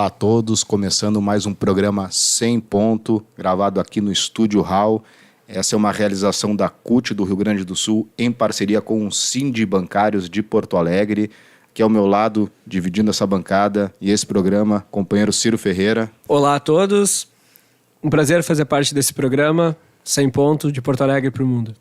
Olá a todos, começando mais um programa 100 Ponto, gravado aqui no Estúdio Hall. Essa é uma realização da CUT do Rio Grande do Sul, em parceria com o Sindi Bancários de Porto Alegre, que é ao meu lado, dividindo essa bancada e esse programa, companheiro Ciro Ferreira. Olá a todos, um prazer fazer parte desse programa 100 Ponto de Porto Alegre para o mundo.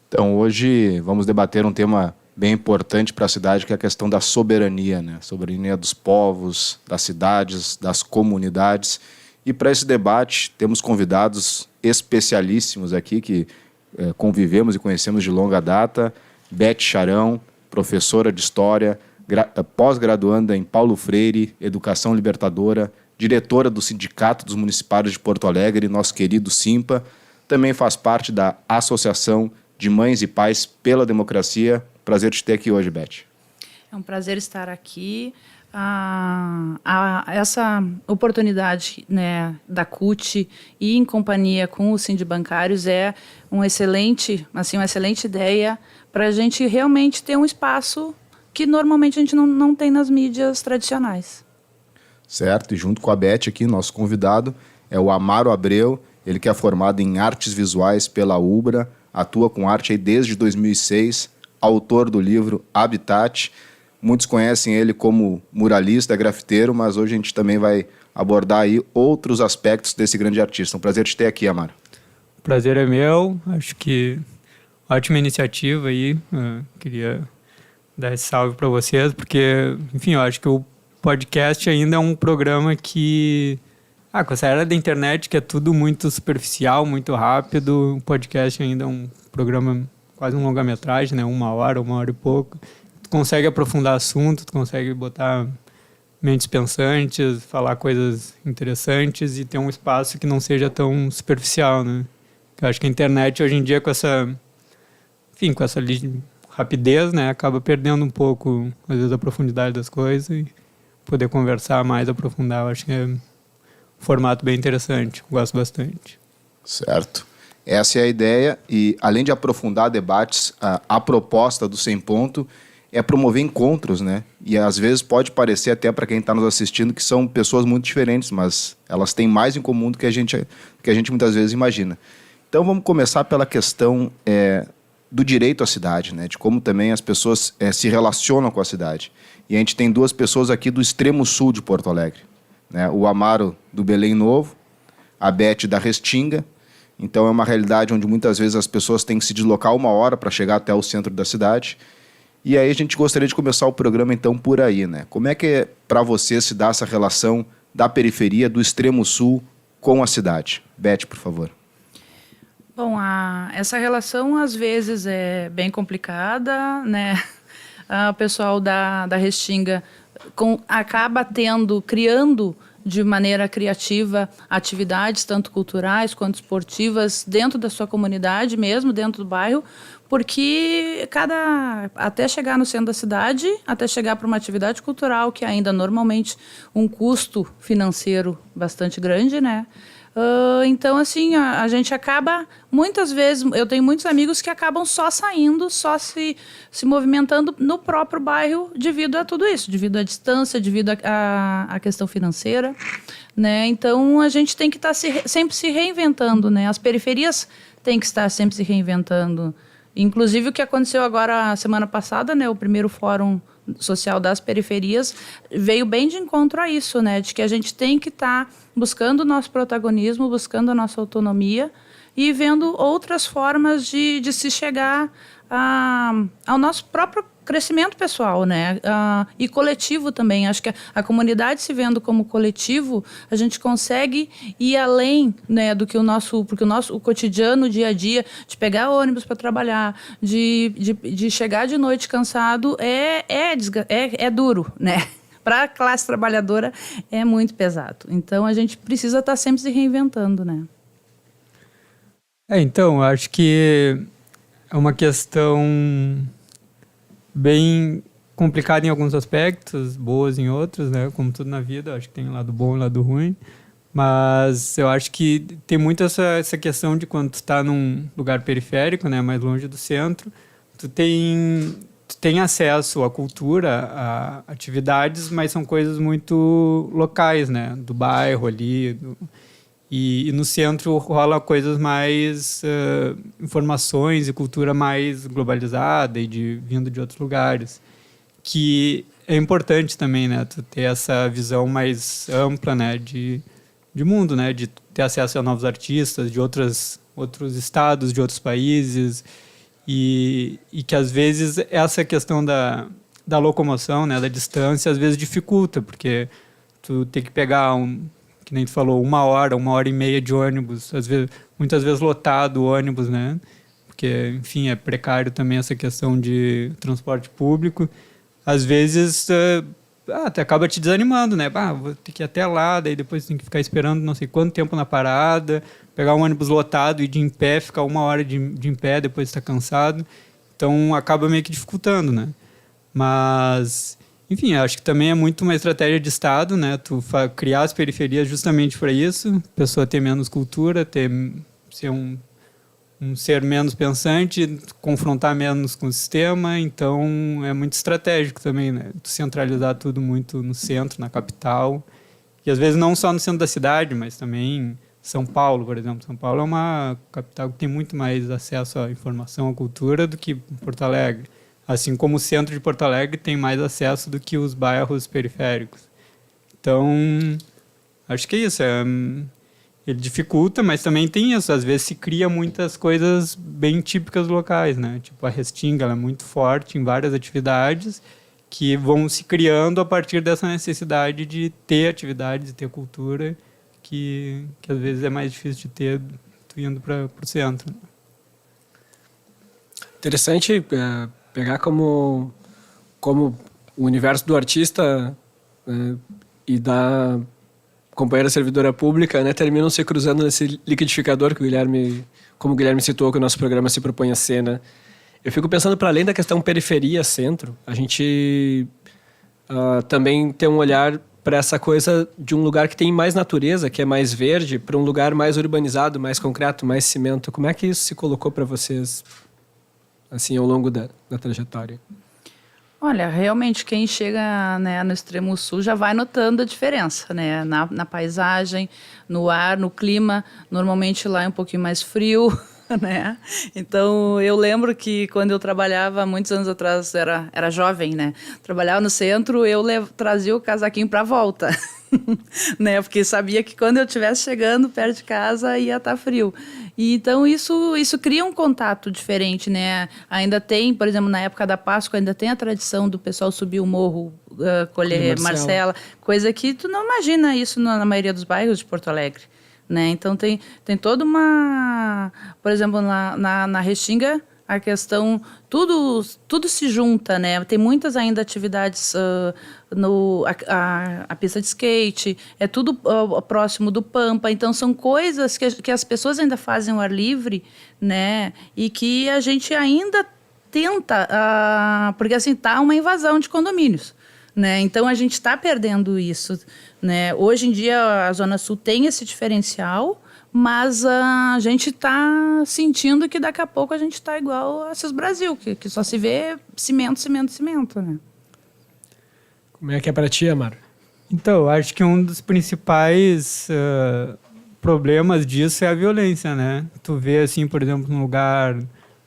Então hoje vamos debater um tema bem importante para a cidade, que é a questão da soberania, né? Soberania dos povos, das cidades, das comunidades. E para esse debate temos convidados especialíssimos aqui que convivemos e conhecemos de longa data. Beth Charão, professora de História, pós-graduanda em Paulo Freire, Educação Libertadora, diretora do Sindicato dos Municipários de Porto Alegre, nosso querido Simpa. Também faz parte da Associação de Mães e Pais pela Democracia. Prazer te ter aqui hoje, Beth. É um prazer estar aqui. Essa oportunidade, né, da CUT e em companhia com o Sindi Bancários é uma excelente ideia para a gente realmente ter um espaço que normalmente a gente não tem nas mídias tradicionais. Certo, e junto com a Beth aqui, nosso convidado é o Amaro Abreu, ele que é formado em Artes Visuais pela UBRA, atua com arte aí desde 2006, autor do livro Habitat. Muitos conhecem ele como muralista, grafiteiro, mas hoje a gente também vai abordar aí outros aspectos desse grande artista. Um prazer te ter aqui, Amaro. O prazer é meu, acho que ótima iniciativa aí, queria dar esse salve para vocês, porque, enfim, eu acho que o podcast ainda é um programa que, com essa era da internet que é tudo muito superficial, muito rápido, o podcast ainda é um programa quase um longa-metragem, né? uma hora e pouco. Tu consegue aprofundar assunto, tu consegue botar mentes pensantes, falar coisas interessantes e ter um espaço que não seja tão superficial, né? Eu acho que a internet hoje em dia com essa rapidez, né, acaba perdendo um pouco, às vezes, a profundidade das coisas e poder conversar mais, aprofundar, eu acho que é um formato bem interessante, eu gosto bastante. Certo. Essa é a ideia e, além de aprofundar debates, a proposta do 100 Ponto é promover encontros, né? E às vezes pode parecer até para quem está nos assistindo que são pessoas muito diferentes, mas elas têm mais em comum do que a gente muitas vezes imagina. Então vamos começar pela questão do direito à cidade, né? De como também as pessoas se relacionam com a cidade. E a gente tem duas pessoas aqui do extremo sul de Porto Alegre, né? O Amaro do Belém Novo, a Beth da Restinga. Então é uma realidade onde muitas vezes as pessoas têm que se deslocar 1 hora para chegar até o centro da cidade. E aí a gente gostaria de começar o programa então por aí, né? Como é que para você se dá essa relação da periferia, do extremo sul com a cidade? Beth, por favor. Bom, essa relação às vezes é bem complicada, né? O pessoal da Restinga acaba criando de maneira criativa atividades tanto culturais quanto esportivas dentro da sua comunidade mesmo, dentro do bairro, porque até chegar no centro da cidade, até chegar para uma atividade cultural que ainda normalmente um custo financeiro bastante grande, né? Então, assim, a gente acaba, muitas vezes, eu tenho muitos amigos que acabam só saindo, só se movimentando no próprio bairro devido a tudo isso, devido à distância, devido à questão financeira, né? Então, a gente tem que estar sempre se reinventando, né? As periferias têm que estar sempre se reinventando. Inclusive, o que aconteceu agora, semana passada, né? O primeiro Fórum Social das Periferias veio bem de encontro a isso, né? De que a gente tem que estar buscando o nosso protagonismo, buscando a nossa autonomia e vendo outras formas de se chegar ao nosso próprio crescimento pessoal, né? E coletivo também. Acho que a comunidade se vendo como coletivo, a gente consegue ir além, né, do que porque o cotidiano, o dia a dia, de pegar ônibus para trabalhar, de chegar de noite cansado, é duro, né? Para a classe trabalhadora é muito pesado. Então a gente precisa estar sempre se reinventando, né? Então, acho que é uma questão bem complicada em alguns aspectos, boas em outros, né? Como tudo na vida, acho que tem um lado bom e um lado ruim. Mas eu acho que tem muito essa questão de quando tu está num lugar periférico, né? Mais longe do centro, tu tem tu tem acesso à cultura, a atividades, mas são coisas muito locais, né? Do bairro ali. E no centro rola coisas mais... informações e cultura mais globalizada e vindo de outros lugares. Que é importante também, né? Tu ter essa visão mais ampla, né? De mundo, né? De ter acesso a novos artistas de outros estados, de outros países. E que, às vezes, essa questão da locomoção, né? Da distância, às vezes dificulta, porque tu tem que pegar que nem tu falou, 1h e meia de ônibus, muitas vezes lotado o ônibus, né? Porque, enfim, é precário também essa questão de transporte público. Às vezes, até acaba te desanimando, né? Vou ter que ir até lá, daí depois tem que ficar esperando não sei quanto tempo na parada, pegar um ônibus lotado e de em pé, ficar 1 hora de em pé, depois está cansado. Então, acaba meio que dificultando, né? Mas... Enfim, acho que também é muito uma estratégia de Estado, né? Tu criar as periferias justamente para isso, a pessoa ter menos cultura, ser um ser menos pensante, confrontar menos com o sistema, então é muito estratégico também, né? Tu centralizar tudo muito no centro, na capital, e às vezes não só no centro da cidade, mas também São Paulo, por exemplo. São Paulo é uma capital que tem muito mais acesso à informação, à cultura do que Porto Alegre. Assim como o centro de Porto Alegre tem mais acesso do que os bairros periféricos. Então, acho que é isso. Ele dificulta, mas também tem isso. Às vezes se cria muitas coisas bem típicas locais, né? Tipo, a Restinga, ela é muito forte em várias atividades que vão se criando a partir dessa necessidade de ter atividade, de ter cultura, que às vezes é mais difícil de ter tu indo para o centro. Interessante pegar como o universo do artista e da companheira servidora pública, né, terminam se cruzando nesse liquidificador que como o Guilherme citou, que o nosso programa se propõe a ser, né? Eu fico pensando, para além da questão periferia-centro, a gente também tem um olhar para essa coisa de um lugar que tem mais natureza, que é mais verde, para um lugar mais urbanizado, mais concreto, mais cimento. Como é que isso se colocou para vocês, assim, ao longo da trajetória? Olha, realmente quem chega, né, no extremo sul já vai notando a diferença, né, na paisagem, no ar, no clima. Normalmente lá é um pouquinho mais frio, né? Então eu lembro que quando eu trabalhava muitos anos atrás, era jovem, né? Trabalhava no centro, eu trazia o casaquinho para volta. Né? Porque sabia que quando eu estivesse chegando perto de casa ia estar frio. E então isso cria um contato diferente, né? Ainda tem, por exemplo, na época da Páscoa, ainda tem a tradição do pessoal subir o morro, colher Marcela, coisa que tu não imagina isso na maioria dos bairros de Porto Alegre. Né? Então tem toda uma... Por exemplo, na Restinga, a questão... Tudo se junta, né? Tem muitas ainda atividades... a pista de skate, é tudo próximo do Pampa. Então, são coisas que as pessoas ainda fazem ao ar livre, né? E que a gente ainda tenta... porque, assim, tá uma invasão de condomínios. Né? Então, a gente está perdendo isso. Né? Hoje em dia, a Zona Sul tem esse diferencial, mas a gente está sentindo que daqui a pouco a gente está igual a Assis Brasil, que só se vê cimento, cimento, cimento. Né? Como é que é para ti, Amaro? Então, eu acho que um dos principais problemas disso é a violência, né? Tu vê, assim, por exemplo, num lugar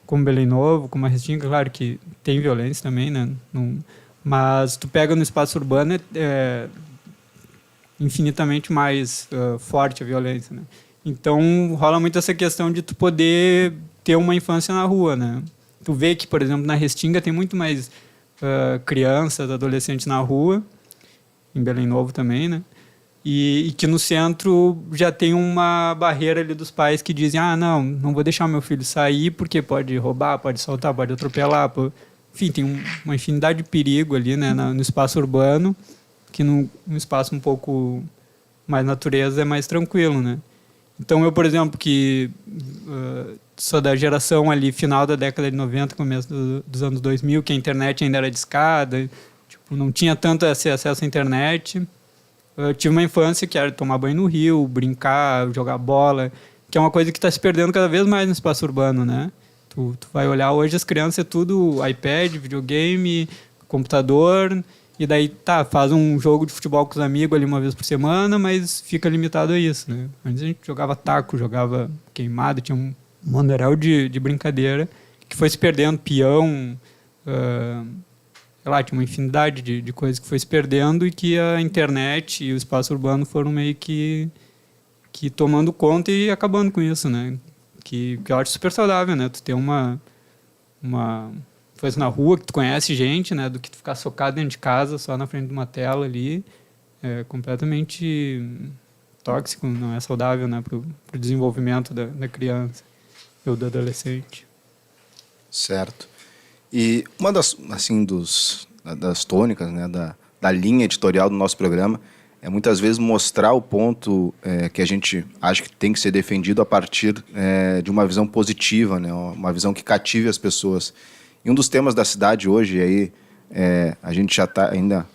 como Belém Novo, como a Restinga, claro que tem violência também, né? Mas tu pega no espaço urbano, é infinitamente mais forte a violência, né? Então, rola muito essa questão de tu poder ter uma infância na rua, né? Tu vê que, por exemplo, na Restinga tem muito mais crianças, adolescentes na rua, em Belém Novo também, né? E que no centro já tem uma barreira ali dos pais que dizem, não vou deixar meu filho sair porque pode roubar, pode assaltar, pode atropelar, enfim, tem uma infinidade de perigo ali, né, no espaço urbano, que num espaço um pouco mais natureza é mais tranquilo, né? Então eu, por exemplo, que sou da geração ali, final da década de 90, começo dos anos 2000, que a internet ainda era discada, tipo, não tinha tanto esse acesso à internet. Eu tive uma infância que era tomar banho no rio, brincar, jogar bola, que é uma coisa que está se perdendo cada vez mais no espaço urbano, né? Tu vai olhar hoje as crianças é tudo iPad, videogame, computador, e daí faz um jogo de futebol com os amigos ali uma vez por semana, mas fica limitado a isso, né? Antes a gente jogava taco, jogava queimada, tinha um monderal de brincadeira que foi se perdendo, peão, sei lá, tinha uma infinidade de coisas que foi se perdendo e que a internet e o espaço urbano foram meio que tomando conta e acabando com isso, né? Que eu acho super saudável, né? Tu ter uma coisa na rua que tu conhece gente, né? Do que tu ficar socado dentro de casa, só na frente de uma tela ali. É completamente tóxico, não é saudável, né? Pro desenvolvimento da criança ou do adolescente. Certo. E uma das tônicas, né? Da linha editorial do nosso programa é muitas vezes mostrar o ponto que a gente acha que tem que ser defendido a partir de uma visão positiva, né? Uma visão que cative as pessoas. E um dos temas da cidade hoje, aí, a gente já está ainda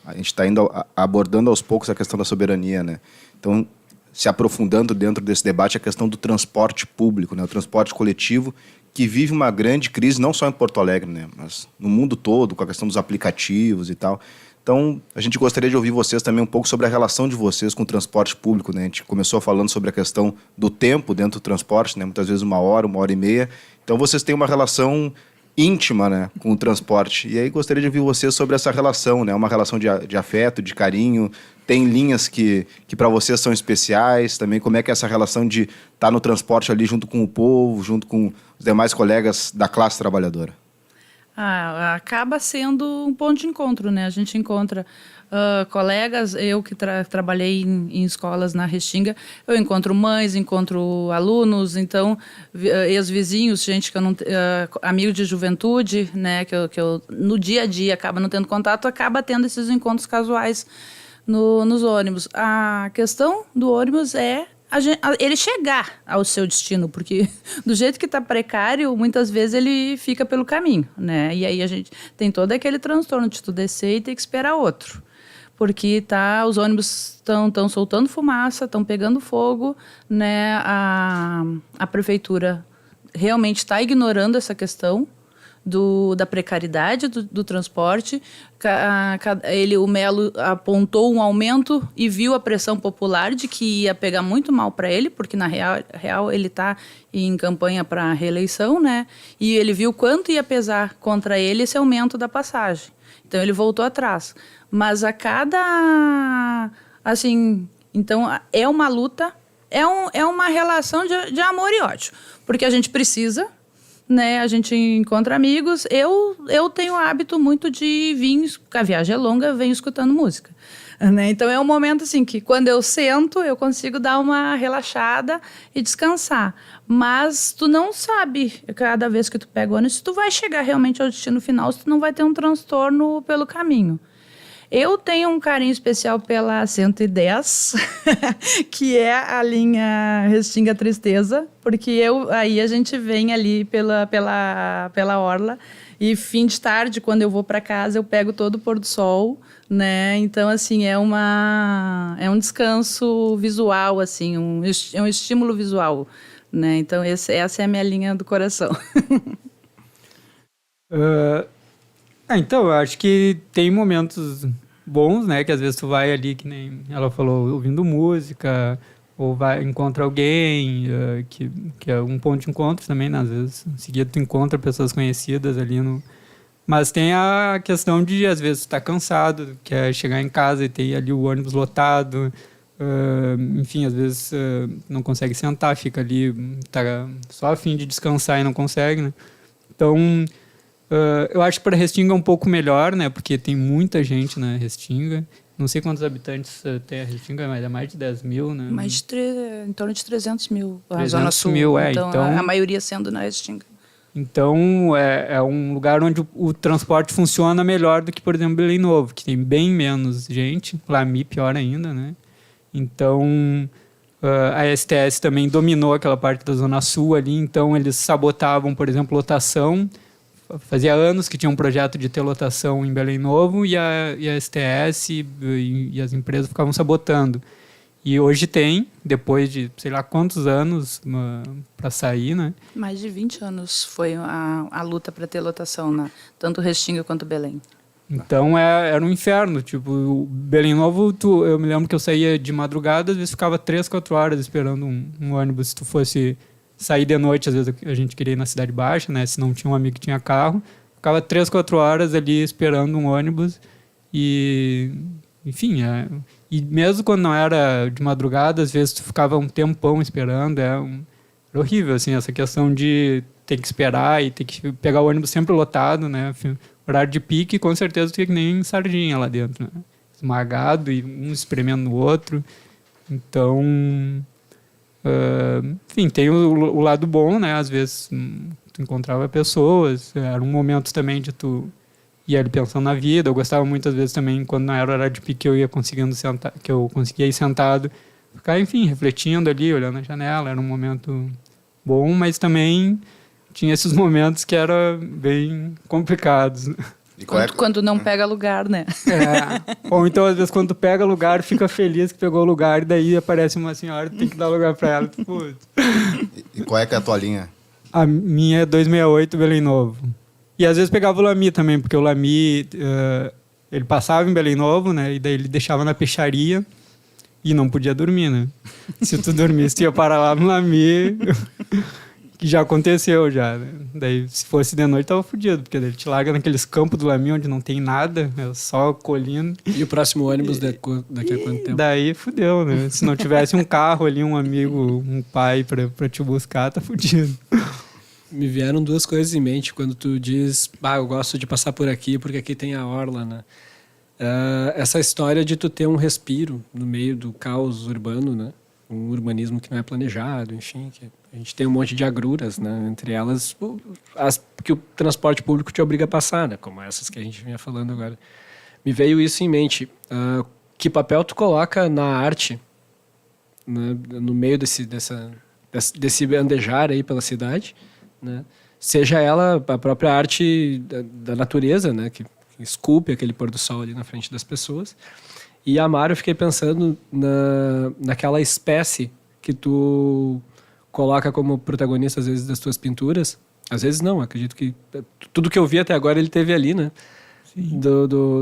abordando aos poucos a questão da soberania, né? Então, se aprofundando dentro desse debate, a questão do transporte público, né? O transporte coletivo, que vive uma grande crise, não só em Porto Alegre, né? Mas no mundo todo, com a questão dos aplicativos e tal. Então, a gente gostaria de ouvir vocês também um pouco sobre a relação de vocês com o transporte público, né? A gente começou falando sobre a questão do tempo dentro do transporte, né? Muitas vezes 1 hora e meia. Então, vocês têm uma relação íntima, né, com o transporte. E aí, gostaria de ouvir vocês sobre essa relação, né? Uma relação de afeto, de carinho. Tem linhas que para vocês são especiais também. Como é que é essa relação de estar no transporte ali junto com o povo, junto com os demais colegas da classe trabalhadora? Acaba sendo um ponto de encontro, né? A gente encontra colegas, eu que trabalhei em escolas na Restinga, eu encontro mães, encontro alunos, então ex-vizinhos, gente que eu não, amigos de juventude, né? Que eu no dia a dia acaba não tendo contato, acaba tendo esses encontros casuais nos ônibus. A questão do ônibus é ele chegar ao seu destino, porque do jeito que está precário, muitas vezes ele fica pelo caminho, né? E aí a gente tem todo aquele transtorno de tu descer e ter que esperar outro, porque os ônibus estão soltando fumaça, estão pegando fogo, né? A prefeitura realmente está ignorando essa questão da precariedade do transporte. O Melo apontou um aumento e viu a pressão popular de que ia pegar muito mal para ele, porque na real ele está em campanha para reeleição, né? E ele viu quanto ia pesar contra ele esse aumento da passagem. Então ele voltou atrás. Mas então é uma luta, é uma relação de amor e ódio, porque a gente precisa, né, a gente encontra amigos. Eu tenho o hábito muito de vir, a viagem é longa, eu venho escutando música, né? Então é um momento assim que quando eu sento, eu consigo dar uma relaxada e descansar. Mas tu não sabe, cada vez que tu pega o ônibus, se tu vai chegar realmente ao destino final, se tu não vai ter um transtorno pelo caminho. Eu tenho um carinho especial pela 110, que é a linha Restinga Tristeza, porque aí a gente vem ali pela orla e fim de tarde, quando eu vou para casa, eu pego todo o pôr do sol, né? Então, assim, é um descanso visual, assim, é um estímulo visual, né? Então, essa é a minha linha do coração. Então, eu acho que tem momentos bons, né? Que às vezes tu vai ali, que nem ela falou, ouvindo música, ou encontra alguém, que é um ponto de encontro também, né? Às vezes, em seguida tu encontra pessoas conhecidas ali no... Mas tem a questão de, às vezes, tu tá cansado, quer chegar em casa e ter ali o ônibus lotado, enfim, às vezes não consegue sentar, fica ali, tá só a fim de descansar e não consegue, né? Então... eu acho que para Restinga é um pouco melhor, né? Porque tem muita gente na Restinga. Não sei quantos habitantes tem a Restinga, mas é mais de 10 mil, né? Em torno de 300 mil. 300 Zona Sul. Mil, então, a maioria sendo na Restinga. Então, é um lugar onde o transporte funciona melhor do que, por exemplo, Belém Novo, que tem bem menos gente. Lami, pior ainda, né? Então... a STS também dominou aquela parte da Zona Sul ali, então eles sabotavam, por exemplo, lotação. Fazia anos que tinha um projeto de ter lotação em Belém Novo e a STS e as empresas ficavam sabotando. E hoje tem, depois de sei lá quantos anos para sair, né? Mais de 20 anos foi a luta para ter lotação, tanto Restinga quanto Belém. Então era um inferno. Tipo, o Belém Novo, eu me lembro que eu saía de madrugada, às vezes ficava 3, 4 horas esperando um ônibus. Se tu fosse sair de noite, às vezes a gente queria ir na Cidade Baixa, né? Se não tinha um amigo que tinha carro, ficava 3, 4 horas ali esperando um ônibus. E, enfim, e mesmo quando não era de madrugada, às vezes tu ficava um tempão esperando. Era horrível, assim, essa questão de ter que esperar e ter que pegar o ônibus sempre lotado, né? Horário de pique, com certeza tu fica que nem sardinha lá dentro, né? Esmagado e um espremendo no outro. Então, enfim, tem o lado bom, né? Às vezes tu encontrava pessoas, era um momento também de tu ir ali pensando na vida. Eu gostava muitas vezes também, quando não era horário de pique, eu ia conseguindo sentar, que eu conseguia ir sentado, ficar, enfim, refletindo ali, olhando a janela. Era um momento bom, mas também tinha esses momentos que eram bem complicados. E Quando não pega lugar, né? Ou então, às vezes, quando tu pega lugar, fica feliz que pegou o lugar, e daí aparece uma senhora, tem que dar lugar para ela. Putz. E qual é que é a tua linha? A minha é 268 Belém Novo. E às vezes pegava o Lamy também, porque o Lamy, ele passava em Belém Novo, né? E daí ele deixava na peixaria e não podia dormir, né? Se tu dormisse, tu ia parar lá no Lamy... que já aconteceu já, né? Daí, se fosse de noite, tava fudido, porque ele te larga naqueles campos do Lamy onde não tem nada, é só colina. E o próximo ônibus daqui a quanto tempo? Daí fudeu, né? Se não tivesse um carro ali, um amigo, um pai pra te buscar, tá fudido. Me vieram duas coisas em mente quando tu diz, eu gosto de passar por aqui porque aqui tem a orla, né? Essa história de tu ter um respiro no meio do caos urbano, né? Um urbanismo que não é planejado, enfim, que a gente tem um monte de agruras, né? Entre elas as que o transporte público te obriga a passar, né? Como essas que a gente vinha falando agora. Me veio isso em mente. Que papel tu coloca na arte, né? No meio desse andejar aí pela cidade, né? Seja ela a própria arte da natureza, né? Que esculpe aquele pôr do sol ali na frente das pessoas. E a Mário, eu fiquei pensando naquela espécie que tu coloca como protagonista, às vezes, das tuas pinturas. Às vezes não, acredito que tudo que eu vi até agora ele teve ali, né? Sim.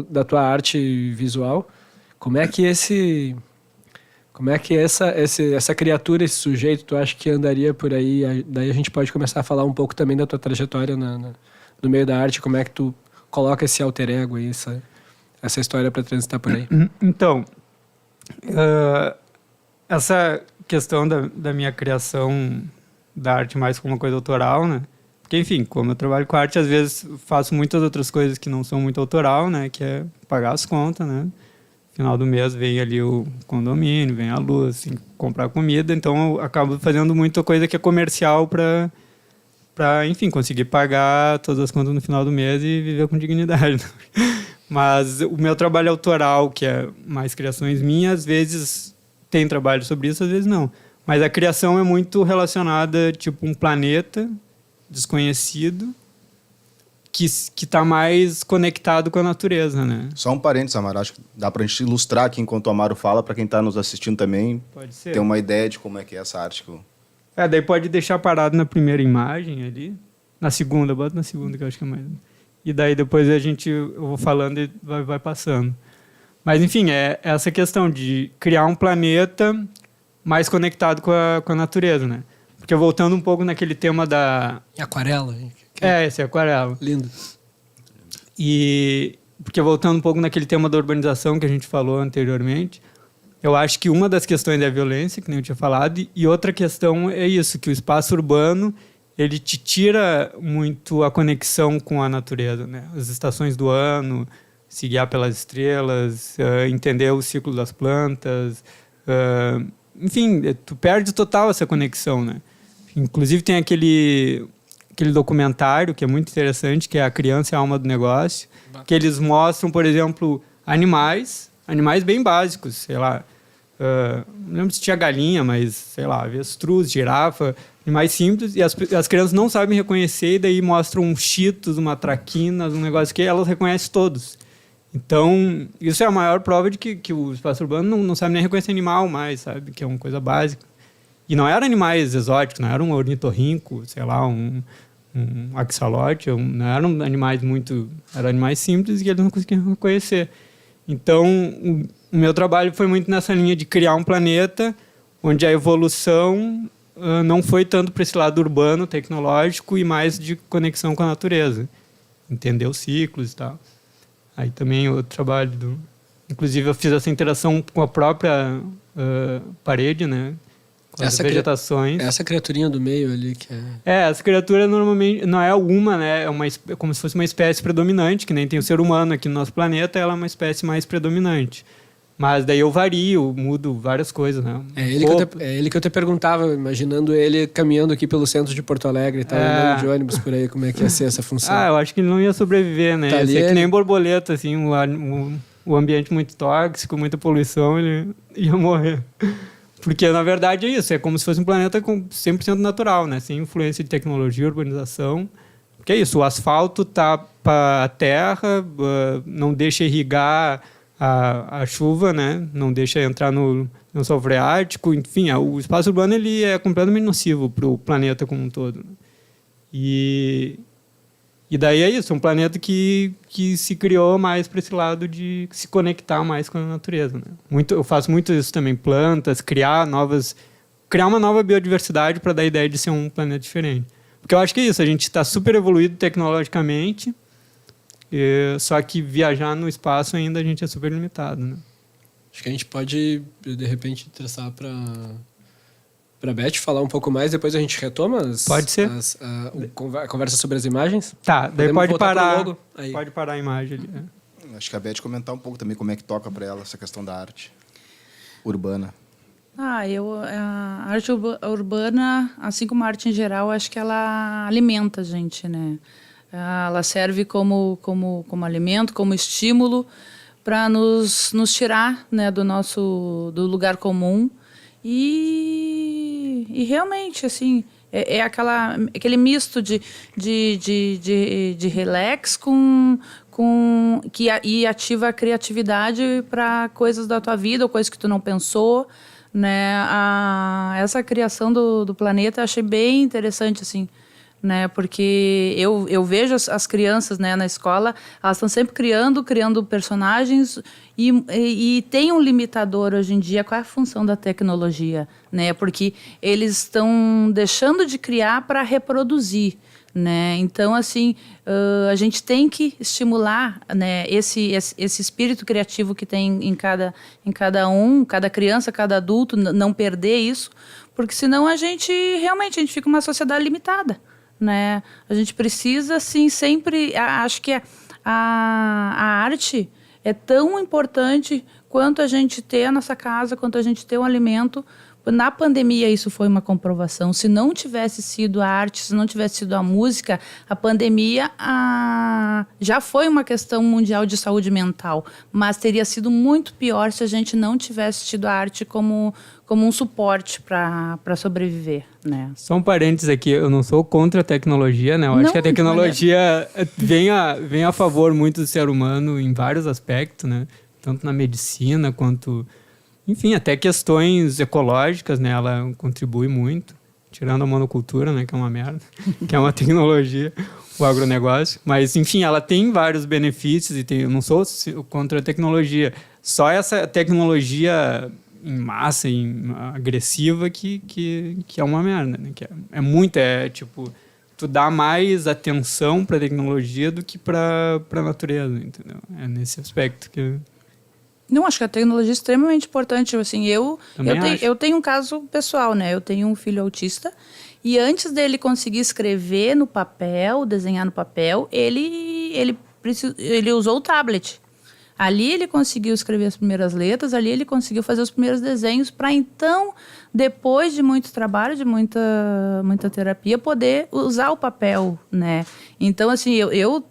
Da tua arte visual. Como é que essa criatura, esse sujeito, tu acha que andaria por aí? Daí a gente pode começar a falar um pouco também da tua trajetória no meio da arte. Como é que tu coloca esse alter ego aí, essa história para transitar por aí? Então, essa questão da minha criação da arte mais como uma coisa autoral, né? Porque, enfim, como eu trabalho com arte, às vezes faço muitas outras coisas que não são muito autoral, né? Que é pagar as contas, né? Final do mês vem ali o condomínio, vem a luz, assim, comprar comida. Então, eu acabo fazendo muita coisa que é comercial para, enfim, conseguir pagar todas as contas no final do mês e viver com dignidade. Mas o meu trabalho autoral, que é mais criações minhas, às vezes tem trabalho sobre isso, às vezes não. Mas a criação é muito relacionada, tipo, um planeta desconhecido que está mais conectado com a natureza, né? Só um parênteses, Amaro. Acho que dá pra gente ilustrar aqui enquanto o Amaro fala, para quem tá nos assistindo também Pode ser. ter uma ideia de como é que é essa arte. Daí pode deixar parado na primeira imagem ali. Na segunda, bota na segunda, que eu acho que é mais... E daí depois eu vou falando e vai passando. Mas, enfim, é essa questão de criar um planeta mais conectado com a natureza, né? Porque voltando um pouco naquele tema da... Aquarela. Esse é aquarela. Lindo. E porque voltando um pouco naquele tema da urbanização que a gente falou anteriormente, eu acho que uma das questões é a violência, que nem eu tinha falado, e outra questão é isso, que o espaço urbano ele te tira muito a conexão com a natureza, né? As estações do ano, se guiar pelas estrelas, entender o ciclo das plantas, enfim, tu perde total essa conexão, né? Inclusive tem aquele documentário que é muito interessante, que é A Criança e a Alma do Negócio, que eles mostram, por exemplo, animais bem básicos, sei lá, não lembro se tinha galinha, mas, sei lá, avestruz, girafa, animais simples, e as crianças não sabem reconhecer, e daí mostram um cheetos, uma traquinas, um negócio que elas reconhecem todos. Então, isso é a maior prova de que o espaço urbano não sabe nem reconhecer animal mais, sabe? Que é uma coisa básica. E não eram animais exóticos, não era um ornitorrinco, sei lá, um axolote, não eram animais muito... Eram animais simples e eles não conseguiam reconhecer. Então, o meu trabalho foi muito nessa linha de criar um planeta onde a evolução não foi tanto para esse lado urbano, tecnológico, e mais de conexão com a natureza. Entender os ciclos e tal. Aí também o trabalho inclusive eu fiz essa interação com a própria parede, né? Com as vegetações. Essa criaturinha do meio ali que é... Essa criatura normalmente não é uma, né? É como se fosse uma espécie predominante, que nem tem o ser humano aqui no nosso planeta, ela é uma espécie mais predominante. Mas daí eu vario, mudo várias coisas, né? É ele que eu te perguntava, imaginando ele caminhando aqui pelo centro de Porto Alegre e tal, andando de ônibus por aí, como é que ia ser essa função. Eu acho que ele não ia sobreviver, né? Ia ser que nem borboleta, assim, o ambiente muito tóxico, muita poluição, ele ia morrer. Porque, na verdade, é isso. É como se fosse um planeta com 100% natural, né? Sem influência de tecnologia, urbanização. Porque é isso, o asfalto tapa a terra, não deixa irrigar a chuva, né? Não deixa entrar no sol freático. Enfim, o espaço urbano ele é completamente nocivo para o planeta como um todo. E daí é isso, um planeta que se criou mais para esse lado de se conectar mais com a natureza, né? Eu faço muito isso também, plantas, criar uma nova biodiversidade para dar a ideia de ser um planeta diferente. Porque eu acho que é isso, a gente está super evoluído tecnologicamente, só que viajar no espaço ainda a gente é super limitado, né? Acho que a gente pode, de repente, traçar para a Beth falar um pouco mais, depois a gente retoma pode ser. A conversa sobre as imagens. Tá, daí pode parar a imagem ali. Acho que a Beth comentar um pouco também como é que toca para ela essa questão da arte urbana. A arte urbana, assim como a arte em geral, acho que ela alimenta a gente, né? Ela serve como alimento, como estímulo para nos tirar, né, do lugar comum e realmente assim é aquele misto de relax e ativa a criatividade para coisas da tua vida ou coisas que tu não pensou, né? Essa criação do planeta eu achei bem interessante assim, né? Porque eu vejo as crianças, né, na escola, elas estão sempre criando personagens e tem um limitador hoje em dia. Qual é a função da tecnologia, né? Porque eles estão deixando de criar para reproduzir, né? Então, assim, a gente tem que estimular, né, esse espírito criativo que tem em cada criança, cada adulto, não perder isso, porque senão a gente fica uma sociedade limitada, né? A gente precisa, assim, sempre... Acho que a arte é tão importante quanto a gente ter a nossa casa, quanto a gente ter um alimento. Na pandemia, isso foi uma comprovação. Se não tivesse sido a arte, se não tivesse sido a música, a pandemia já foi uma questão mundial de saúde mental, mas teria sido muito pior se a gente não tivesse tido a arte como um suporte para sobreviver, né? Só um parênteses aqui, eu não sou contra a tecnologia, né? Eu acho que a tecnologia vem a favor muito do ser humano em vários aspectos, né? Tanto na medicina quanto... Enfim, até questões ecológicas, né? Ela contribui muito, tirando a monocultura, né? Que é uma merda, que é uma tecnologia, o agronegócio. Mas, enfim, ela tem vários benefícios e eu não sou contra a tecnologia. Só essa tecnologia em massa, agressiva, que é uma merda, né? Que tipo, tu dá mais atenção para a tecnologia do que para a natureza, entendeu? É nesse aspecto que... Não, acho que a tecnologia é extremamente importante. Assim, eu tenho um caso pessoal, né? Eu tenho um filho autista e antes dele conseguir escrever no papel, desenhar no papel, ele usou o tablet. Ali ele conseguiu escrever as primeiras letras, ali ele conseguiu fazer os primeiros desenhos para então, depois de muito trabalho, de muita terapia, poder usar o papel, né? Então, assim, eu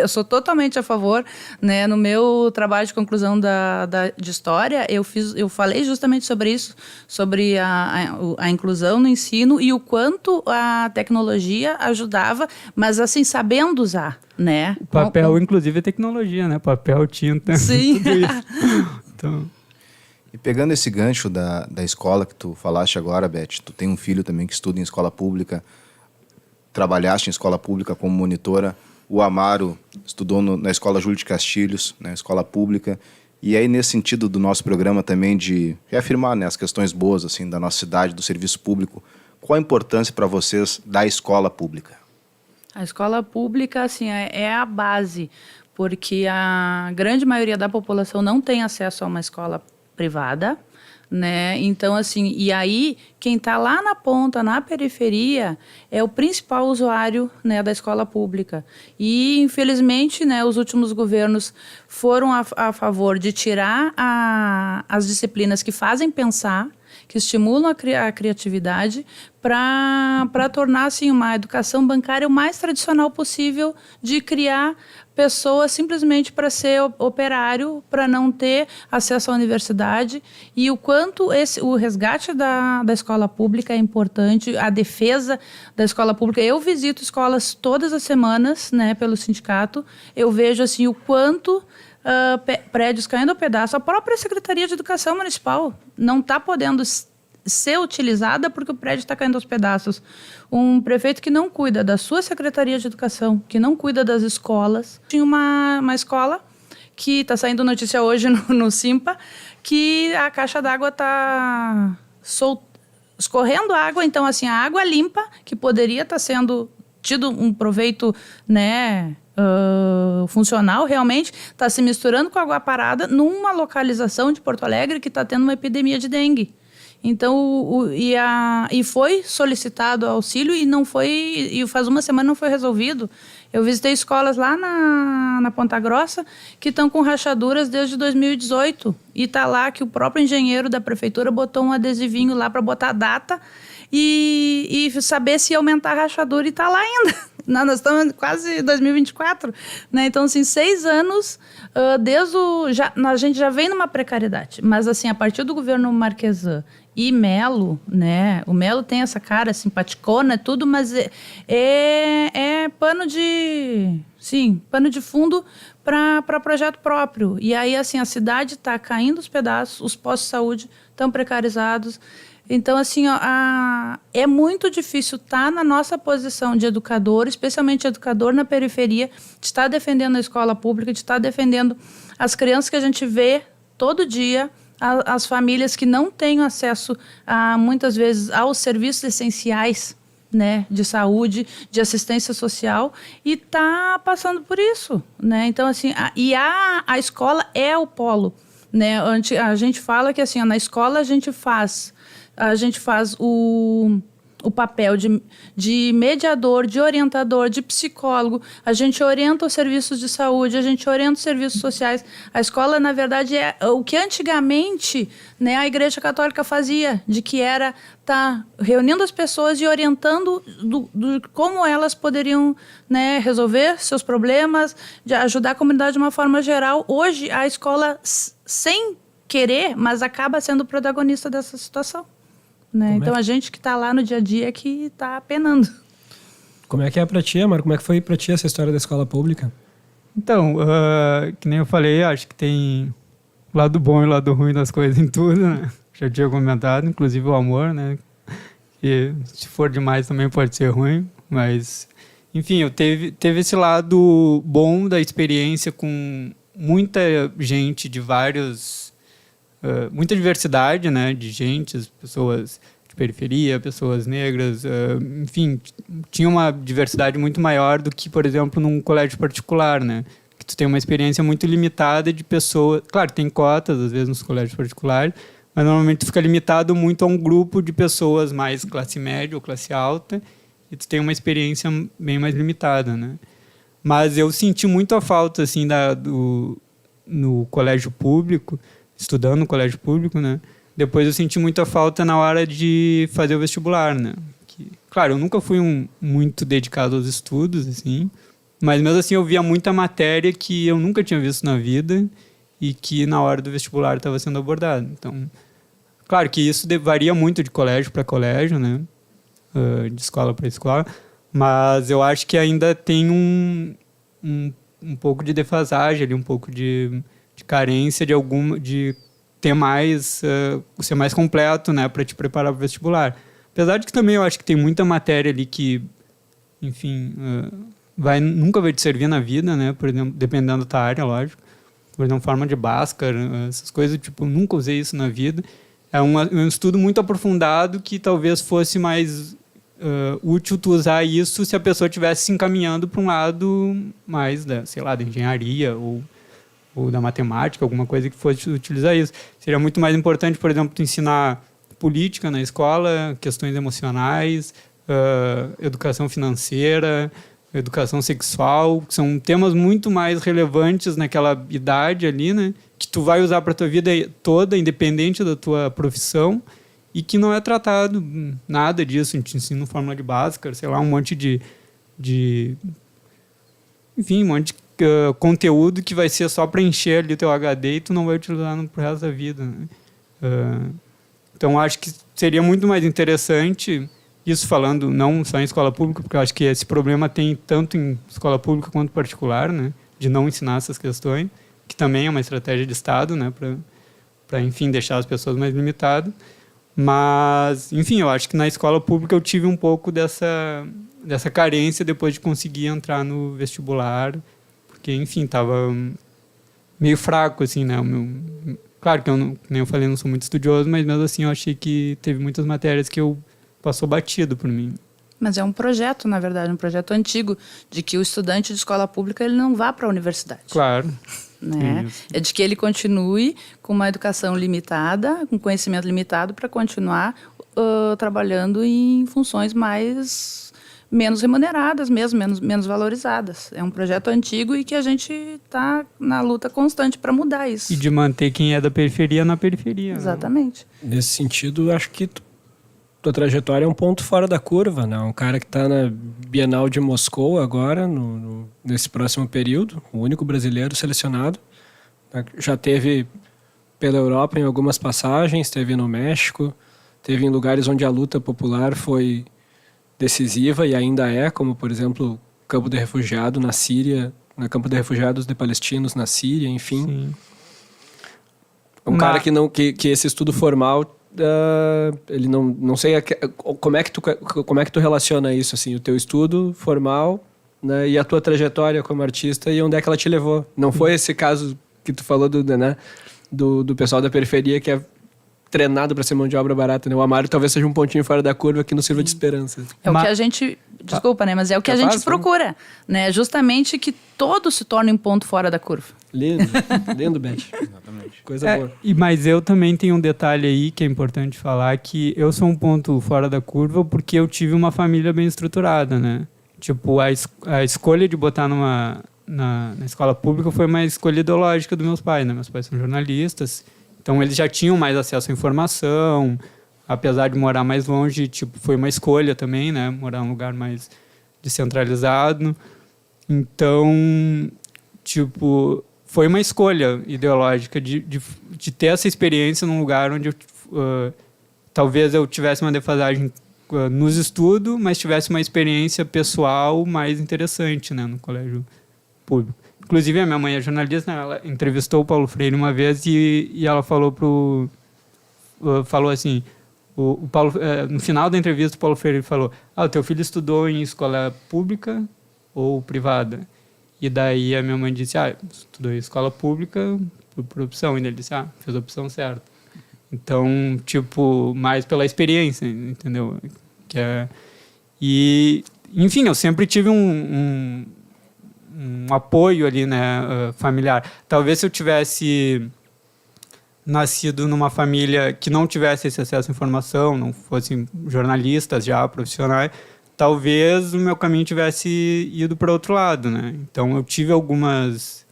sou totalmente a favor, né? No meu trabalho de conclusão de história, eu falei justamente sobre isso, sobre a inclusão no ensino e o quanto a tecnologia ajudava, mas assim, sabendo usar, né? O papel, inclusive, é tecnologia, né? Papel, tinta, Sim. tudo isso. Então... E pegando esse gancho da escola que tu falaste agora, Beth, tu tem um filho também que estuda em escola pública, trabalhaste em escola pública como monitora, o Amaro estudou na Escola Júlio de Castilhos, na escola pública, e aí nesse sentido do nosso programa também de reafirmar, né, as questões boas assim, da nossa cidade, do serviço público, qual a importância para vocês da escola pública? A escola pública, assim, é a base, porque a grande maioria da população não tem acesso a uma escola privada, né? Então, assim, e aí quem está lá na ponta, na periferia, é o principal usuário, né, da escola pública. E, infelizmente, né, os últimos governos foram a favor de tirar as disciplinas que fazem pensar, que estimulam a criatividade, para tornar assim, uma educação bancária o mais tradicional possível, de criar pessoas simplesmente para ser operário, para não ter acesso à universidade, e o quanto o resgate da escola pública é importante, a defesa da escola pública. Eu visito escolas todas as semanas, né, pelo sindicato, eu vejo assim, o quanto prédios caindo ao pedaço. A própria Secretaria de Educação Municipal não está podendo ser utilizada porque o prédio está caindo aos pedaços. Um prefeito que não cuida da sua Secretaria de Educação, que não cuida das escolas. Tinha uma escola que está saindo notícia hoje no Simpa, que a caixa d'água está escorrendo água. Então, assim, a água limpa, que poderia estar sendo tido um proveito, né, funcional realmente, está se misturando com a água parada numa localização de Porto Alegre que está tendo uma epidemia de dengue. Então, e foi solicitado auxílio e faz uma semana não foi resolvido. Eu visitei escolas lá na Ponta Grossa que estão com rachaduras desde 2018 e está lá que o próprio engenheiro da prefeitura botou um adesivinho lá para botar a data e saber se ia aumentar a rachadura, e está lá ainda. Não, nós estamos quase 2024, né? Então, assim, 6 anos, a gente já vem numa precariedade. Mas, assim, a partir do governo Marquesan e Melo, né? O Melo tem essa cara simpaticona e tudo, mas é pano de fundo para projeto próprio. E aí, assim, a cidade está caindo aos pedaços, os postos de saúde estão precarizados. Então, assim, é muito difícil estar na nossa posição de educador, especialmente educador na periferia, de estar defendendo a escola pública, de estar defendendo as crianças que a gente vê todo dia, as famílias que não têm acesso, muitas vezes, aos serviços essenciais, né, de saúde, de assistência social, e está passando por isso, né? Então, assim, a escola é o polo, né? A gente fala que, assim, na escola a gente faz o papel de mediador, de orientador, de psicólogo. A gente orienta os serviços de saúde, a gente orienta os serviços sociais. A escola, na verdade, é o que antigamente, né, a Igreja Católica fazia, de que era estar reunindo as pessoas e orientando do como elas poderiam, né, resolver seus problemas, de ajudar a comunidade de uma forma geral. Hoje, a escola, sem querer, mas acaba sendo protagonista dessa situação. Né? Então, a gente que está lá no dia a dia é que está penando. Como é que é para ti, Amaro? Como é que foi para ti essa história da escola pública? Então, que nem eu falei, acho que tem o lado bom e o lado ruim das coisas em tudo, né? Já tinha comentado, inclusive o amor, né? Que se for demais também pode ser ruim, mas... Enfim, teve esse lado bom da experiência com muita gente de vários... muita diversidade, né, de gente, as pessoas de periferia, pessoas negras, enfim, tinha uma diversidade muito maior do que, por exemplo, num colégio particular, né, que tu tem uma experiência muito limitada de pessoas, claro, tem cotas, às vezes, nos colégios particulares, mas normalmente tu fica limitado muito a um grupo de pessoas mais classe média ou classe alta, e tu tem uma experiência bem mais limitada, né. Mas eu senti muito a falta, assim, no colégio público, estudando no colégio público, né? Depois eu senti muita falta na hora de fazer o vestibular, né? que... Claro, eu nunca fui muito dedicado aos estudos, assim, mas mesmo assim eu via muita matéria que eu nunca tinha visto na vida e que na hora do vestibular estava sendo abordado. Então, claro que isso varia muito de colégio para colégio, né? De escola para escola, mas eu acho que ainda tem um pouco de defasagem ali, um pouco de carência de ter mais, ser mais completo, né, para te preparar para o vestibular. Apesar de que também eu acho que tem muita matéria ali que, enfim, nunca vai te servir na vida, né, por exemplo, dependendo da tua área, lógico. Por exemplo, forma de Bhaskara, essas coisas, tipo, eu nunca usei isso na vida. É um estudo muito aprofundado que talvez fosse mais útil tu usar isso se a pessoa estivesse se encaminhando para um lado mais, sei lá, da engenharia ou da matemática, alguma coisa que fosse utilizar isso. Seria muito mais importante, por exemplo, tu ensinar política na escola, questões emocionais, educação financeira, educação sexual, que são temas muito mais relevantes naquela idade ali, né? Que tu vai usar para a tua vida toda, independente da tua profissão, e que não é tratado nada disso. A gente ensina fórmula de Bhaskara, sei lá, um monte enfim, um monte de conteúdo que vai ser só para encher ali o teu HD e tu não vai utilizar pro resto da vida, né? Então, acho que seria muito mais interessante, isso falando não só em escola pública, porque eu acho que esse problema tem tanto em escola pública quanto particular, né? De não ensinar essas questões, que também é uma estratégia de Estado, né? Para, enfim, deixar as pessoas mais limitadas. Mas, enfim, eu acho que na escola pública eu tive um pouco dessa carência depois de conseguir entrar no vestibular, porque, enfim, estava meio fraco, assim, né? Claro que eu, nem eu falei, não sou muito estudioso, mas mesmo assim eu achei que teve muitas matérias que passou batido por mim. Mas é um projeto, na verdade, um projeto antigo, de que o estudante de escola pública ele não vá para a universidade. Claro. Né? É de que ele continue com uma educação limitada, com conhecimento limitado, para continuar trabalhando em funções menos remuneradas mesmo, menos valorizadas. É um projeto antigo e que a gente está na luta constante para mudar isso. E de manter quem é da periferia na periferia. Exatamente. Né? Nesse sentido, acho que tua trajetória é um ponto fora da curva, né? Um cara que está na Bienal de Moscou agora, nesse próximo período, o único brasileiro selecionado. Já teve pela Europa em algumas passagens, teve no México, teve em lugares onde a luta popular foi decisiva e ainda é, como por exemplo, campo de refugiado na Síria, no campo de refugiados de palestinos na Síria, enfim. Sim. Cara que esse estudo formal ele não sei como é que tu relaciona isso, assim, o teu estudo formal, né, e a tua trajetória como artista e onde é que ela te levou. Não foi esse caso que tu falou do pessoal da periferia que é treinado para ser mão de obra barata, né? O Amaro talvez seja um pontinho fora da curva que nos sirva de esperança. É o que a gente... Desculpa, né? Mas é o que a gente procura, né? Justamente que todos se tornem um ponto fora da curva. Lindo, Beth. Exatamente. Coisa boa. Mas eu também tenho um detalhe aí que é importante falar, que eu sou um ponto fora da curva porque eu tive uma família bem estruturada, né? Tipo, a escolha de botar na escola pública foi uma escolha ideológica dos meus pais, né? Meus pais são jornalistas, então eles já tinham mais acesso à informação, apesar de morar mais longe, tipo, foi uma escolha também, né? Morar em um lugar mais descentralizado. Então, tipo, foi uma escolha ideológica de ter essa experiência num lugar onde talvez eu tivesse uma defasagem nos estudos, mas tivesse uma experiência pessoal mais interessante, né? No colégio público. Inclusive, a minha mãe é jornalista, né? Ela entrevistou o Paulo Freire uma vez e ela falou assim, o Paulo, no final da entrevista, o Paulo Freire falou: o teu filho estudou em escola pública ou privada? E daí a minha mãe disse: estudou em escola pública por opção. E ele disse: fez a opção certa. Então, tipo, mais pela experiência, entendeu? E, enfim, eu sempre tive um apoio ali, né, familiar. Talvez se eu tivesse nascido numa família que não tivesse esse acesso à informação, não fossem jornalistas já, profissionais, talvez o meu caminho tivesse ido para outro lado, né? Então eu tive algumas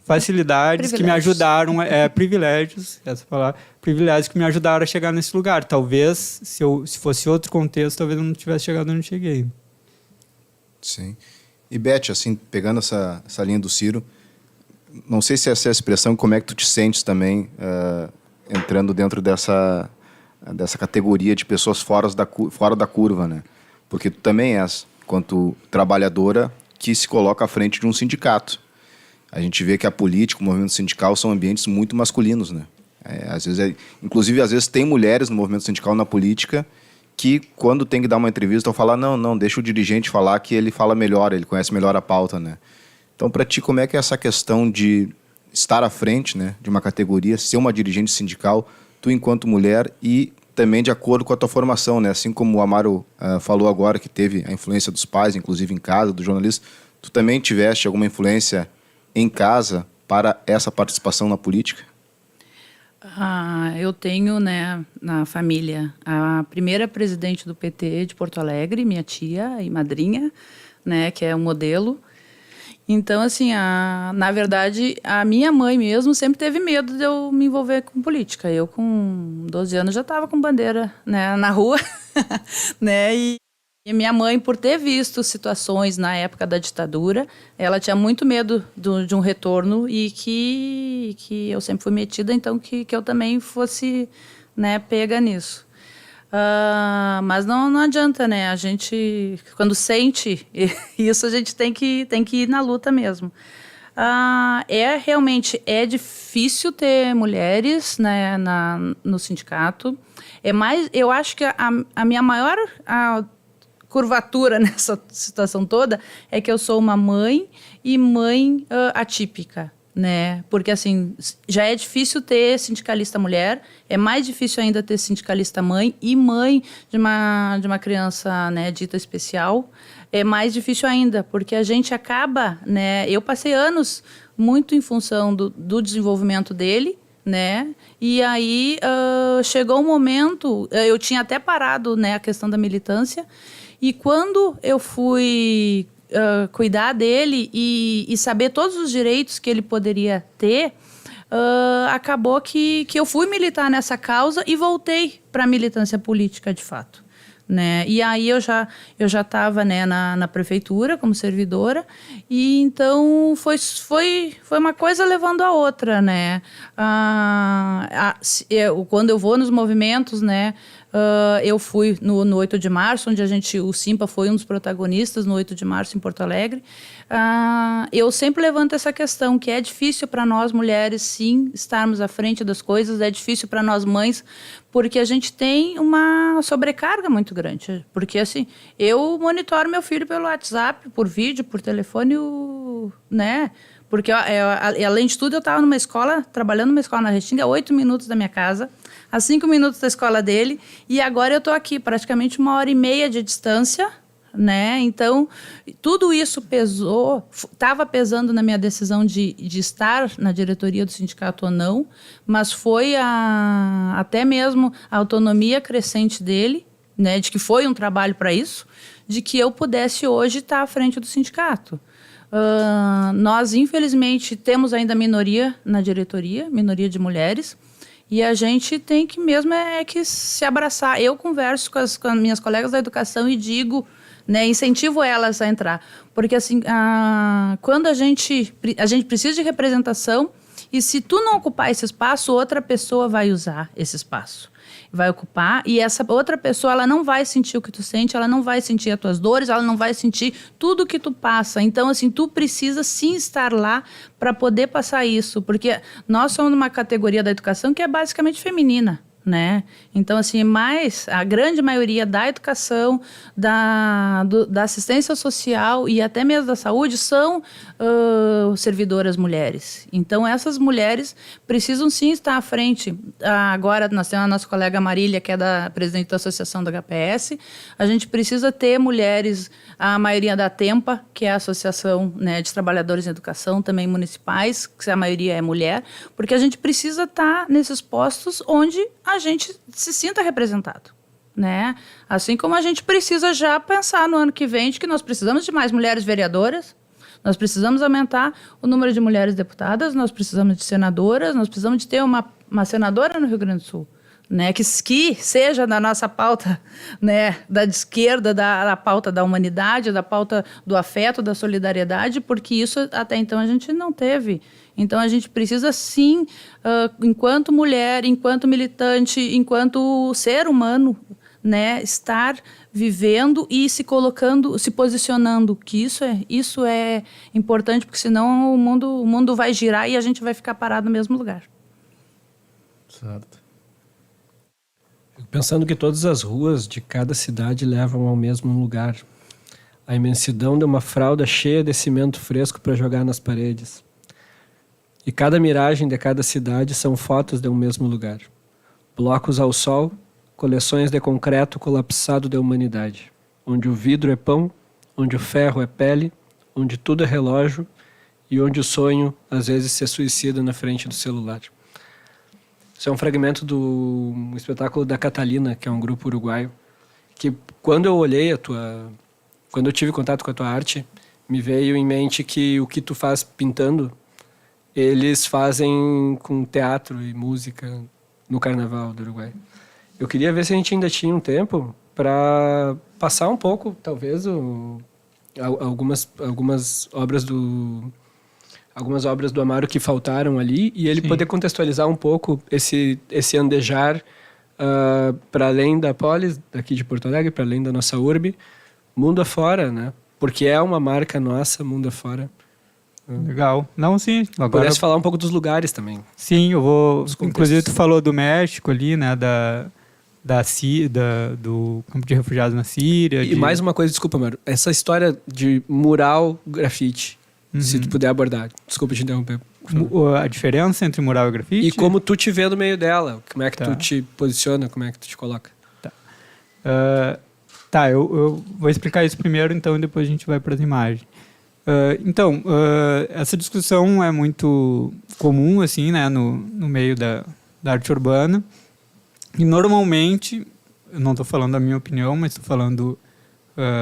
facilidades que me ajudaram, privilégios, essa palavra, privilégios que me ajudaram a chegar nesse lugar. Talvez, se fosse outro contexto, talvez eu não tivesse chegado onde eu cheguei. Sim. E Beth, assim, pegando essa linha do Ciro, não sei se essa é a expressão, como é que tu te sentes também entrando dentro dessa categoria de pessoas fora da curva, né? Porque tu também és, quanto trabalhadora, que se coloca à frente de um sindicato. A gente vê que a política, o movimento sindical são ambientes muito masculinos, né? Inclusive, às vezes, tem mulheres no movimento sindical, na política, que quando tem que dar uma entrevista, vão falar, não, deixa o dirigente falar que ele fala melhor, ele conhece melhor a pauta, né? Então, para ti, como é que é essa questão de estar à frente, né, de uma categoria, ser uma dirigente sindical, tu enquanto mulher e também de acordo com a tua formação, né? Assim como o Amaro falou agora, que teve a influência dos pais, inclusive em casa, do jornalista, tu também tiveste alguma influência em casa para essa participação na política? Eu tenho, né, na família, a primeira presidente do PT de Porto Alegre, minha tia e madrinha, né, que é um modelo. Então, assim, na verdade, a minha mãe mesmo sempre teve medo de eu me envolver com política. Eu, com 12 anos, já estava com bandeira, né, na rua, né, e minha mãe, por ter visto situações na época da ditadura, ela tinha muito medo de um retorno e que eu sempre fui metida, então que eu também fosse, né, pega nisso. Mas não adianta, né? A gente, quando sente isso, a gente tem que ir na luta mesmo. Realmente difícil ter mulheres, né, no sindicato. Eu acho que a minha maior curvatura nessa situação toda é que eu sou uma mãe e mãe atípica, né? Porque, assim, já é difícil ter sindicalista mulher, é mais difícil ainda ter sindicalista mãe e mãe de uma criança, né, dita especial. É mais difícil ainda, porque a gente acaba, né? Eu passei anos muito em função do desenvolvimento dele, né? E aí chegou um momento, eu tinha até parado, né, a questão da militância, e quando eu fui cuidar dele e saber todos os direitos que ele poderia ter, acabou que eu fui militar nessa causa e voltei para a militância política de fato, né? E aí eu já estava, né, na prefeitura como servidora, e então foi uma coisa levando a outra, né? Quando eu vou nos movimentos, né, eu fui no 8 de março, onde o Simpa foi um dos protagonistas no 8 de março em Porto Alegre. Eu sempre levanto essa questão, que é difícil para nós mulheres, sim, estarmos à frente das coisas, é difícil para nós mães, porque a gente tem uma sobrecarga muito grande. Porque, assim, eu monitoro meu filho pelo WhatsApp, por vídeo, por telefone, né? Porque, além de tudo, eu estava trabalhando numa escola na Restinga, a 8 minutos da minha casa, a 5 minutos da escola dele, e agora eu estou aqui, praticamente 1h30 de distância, né? Então, tudo isso estava pesando na minha decisão de estar na diretoria do sindicato ou não, mas foi até mesmo a autonomia crescente dele, né? De que foi um trabalho para isso, de que eu pudesse hoje estar à frente do sindicato. Nós, infelizmente, temos ainda minoria na diretoria, minoria de mulheres, e a gente tem que mesmo que se abraçar. Eu converso com as minhas colegas da educação e digo, né, incentivo elas a entrar. Porque, assim, quando a gente precisa de representação, e se tu não ocupar esse espaço, outra pessoa vai usar esse espaço. Vai ocupar, e essa outra pessoa, ela não vai sentir o que tu sente, ela não vai sentir as tuas dores, ela não vai sentir tudo que tu passa. Então, assim, tu precisa sim estar lá para poder passar isso, porque nós somos uma categoria da educação que é basicamente feminina, né? Então, assim, a grande maioria da educação, da assistência social e até mesmo da saúde são servidoras mulheres. Então, essas mulheres precisam sim estar à frente. Agora, nós temos a nossa colega Marília, que é presidente da Associação da HPS. A gente precisa ter mulheres, a maioria da TEMPA, que é a Associação, né, de Trabalhadores em Educação, também municipais, que a maioria é mulher, porque a gente precisa estar nesses postos onde a gente se sinta representado, né? Assim como a gente precisa já pensar no ano que vem de que nós precisamos de mais mulheres vereadoras, Nós precisamos aumentar o número de mulheres deputadas, nós precisamos de senadoras, nós precisamos de ter uma senadora no Rio Grande do Sul, né, que seja da nossa pauta, né, da esquerda, da pauta da humanidade, da pauta do afeto, da solidariedade, porque isso até então a gente não teve. Então a gente precisa sim, enquanto mulher, enquanto militante, enquanto ser humano, né, estar vivendo e se colocando, se posicionando, que isso é importante, porque senão o mundo vai girar e a gente vai ficar parado no mesmo lugar. Certo. Pensando que todas as ruas de cada cidade levam ao mesmo lugar. A imensidão de uma fralda cheia de cimento fresco para jogar nas paredes. E cada miragem de cada cidade são fotos de um mesmo lugar. Blocos ao sol, coleções de concreto colapsado da humanidade. Onde o vidro é pão, onde o ferro é pele, onde tudo é relógio e onde o sonho às vezes se suicida na frente do celular. Isso é um fragmento do espetáculo da Catalina, que é um grupo uruguaio, que quando eu olhei quando eu tive contato com a tua arte, me veio em mente que o que tu faz pintando, eles fazem com teatro e música no Carnaval do Uruguai. Eu queria ver se a gente ainda tinha um tempo para passar um pouco, talvez, algumas obras do Amaro que faltaram ali, e ele Sim. poder contextualizar um pouco esse andejar para além da polis, daqui de Porto Alegre, para além da nossa urbe, mundo afora, né? Porque é uma marca nossa, mundo afora. Legal. Não, sim. Agora, Pudesse falar um pouco dos lugares também. sim, eu vou... Os contextos. Inclusive, tu falou do México ali, né? Do campo de refugiados na Síria. E mais uma coisa, desculpa, Amaro. Essa história de mural grafite, se tu puder abordar. Desculpa te interromper. A diferença entre mural e grafite? E como tu te vê no meio dela. Como é que Tá. tu te posiciona, como é que tu te coloca. Tá, eu vou explicar isso primeiro, então, e depois a gente vai para as imagens. Essa discussão é muito comum, assim, né, no meio da arte urbana. E, normalmente, eu não estou falando da minha opinião, mas estou falando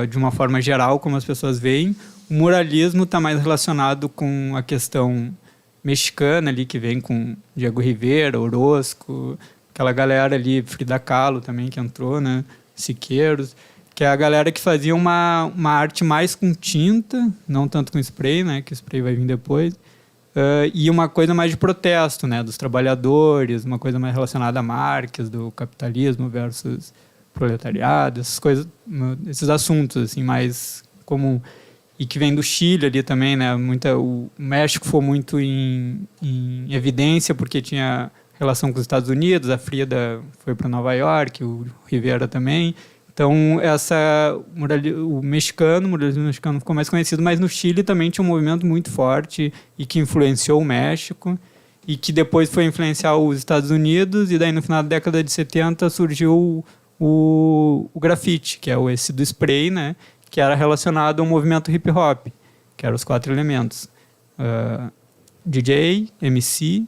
de uma forma geral, como as pessoas veem, o muralismo está mais relacionado com a questão mexicana ali, que vem com Diego Rivera, Orozco, aquela galera ali, Frida Kahlo também, que entrou, né, Siqueiros, que é a galera que fazia uma arte mais com tinta, não tanto com spray, né, que o spray vai vir depois, e uma coisa mais de protesto, né, dos trabalhadores, uma coisa mais relacionada a Marx, do capitalismo versus proletariado, essas coisas, esses assuntos assim mais comum, e que vem do Chile ali também, né, o México foi muito em evidência porque tinha relação com os Estados Unidos, a Frida foi para Nova York, o Rivera também. Então, o muralismo mexicano ficou mais conhecido, mas no Chile também tinha um movimento muito forte e que influenciou o México e que depois foi influenciar os Estados Unidos, e daí no final da década de 70 surgiu o grafite, que é esse do spray, né, que era relacionado ao movimento hip hop, que eram os 4 elementos. DJ, MC,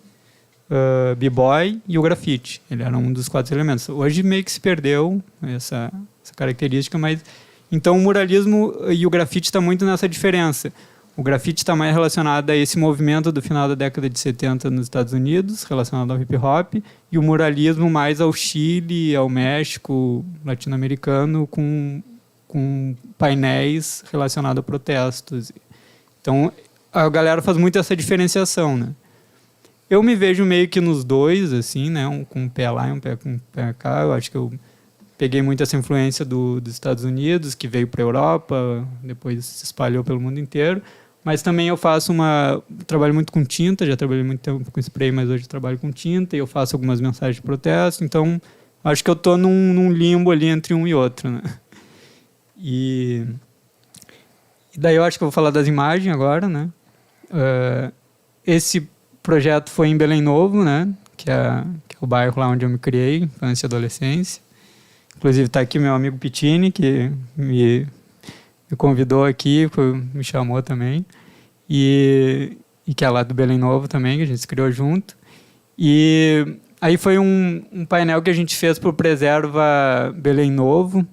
b-boy e o grafite. Ele era um dos 4 elementos. Hoje meio que se perdeu essa característica, mas então o muralismo e o grafite está muito nessa diferença. O grafite está mais relacionado a esse movimento do final da década de 70 nos Estados Unidos, relacionado ao hip hop, e o muralismo mais ao Chile, ao México latino-americano, com painéis relacionados a protestos. Então a galera faz muito essa diferenciação, né? Eu me vejo meio que nos dois, assim, né? Com um pé lá e um pé cá. Eu acho que eu peguei muito essa influência dos Estados Unidos, que veio para a Europa, depois se espalhou pelo mundo inteiro. Mas também eu trabalho muito com tinta, já trabalhei muito tempo com spray, mas hoje eu trabalho com tinta, e eu faço algumas mensagens de protesto. Então, acho que eu estou num limbo ali entre um e outro, né? E daí eu acho que eu vou falar das imagens agora, né? Esse projeto foi em Belém Novo, né? Que é o bairro lá onde eu me criei, infância e adolescência. Inclusive está aqui meu amigo Pitini, que me convidou aqui, me chamou também. E que é lá do Belém Novo também, que a gente se criou junto. E aí foi um painel que a gente fez para o Preserva Belém Novo,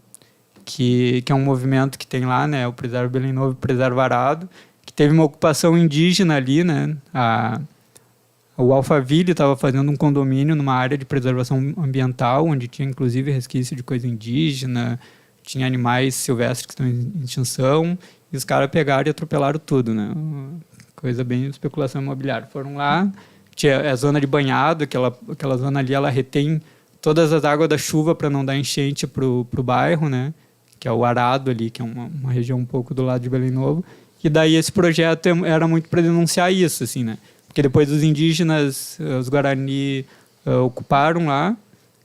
que é um movimento que tem lá, né? O Preserva Belém Novo e o Preserva Arado, que teve uma ocupação indígena ali, né? O Alphaville estava fazendo um condomínio numa área de preservação ambiental, onde tinha inclusive resquício de coisa indígena, tinha animais silvestres que estão em extinção, e os caras pegaram e atropelaram tudo, né? Coisa bem especulação imobiliária. Foram lá, tinha a zona de banhado, aquela zona ali, ela retém todas as águas da chuva para não dar enchente pro bairro, né? Que é o Arado ali, que é uma região um pouco do lado de Belém Novo. E daí esse projeto era muito para denunciar isso, assim, né? Porque depois os indígenas, os Guarani, ocuparam lá,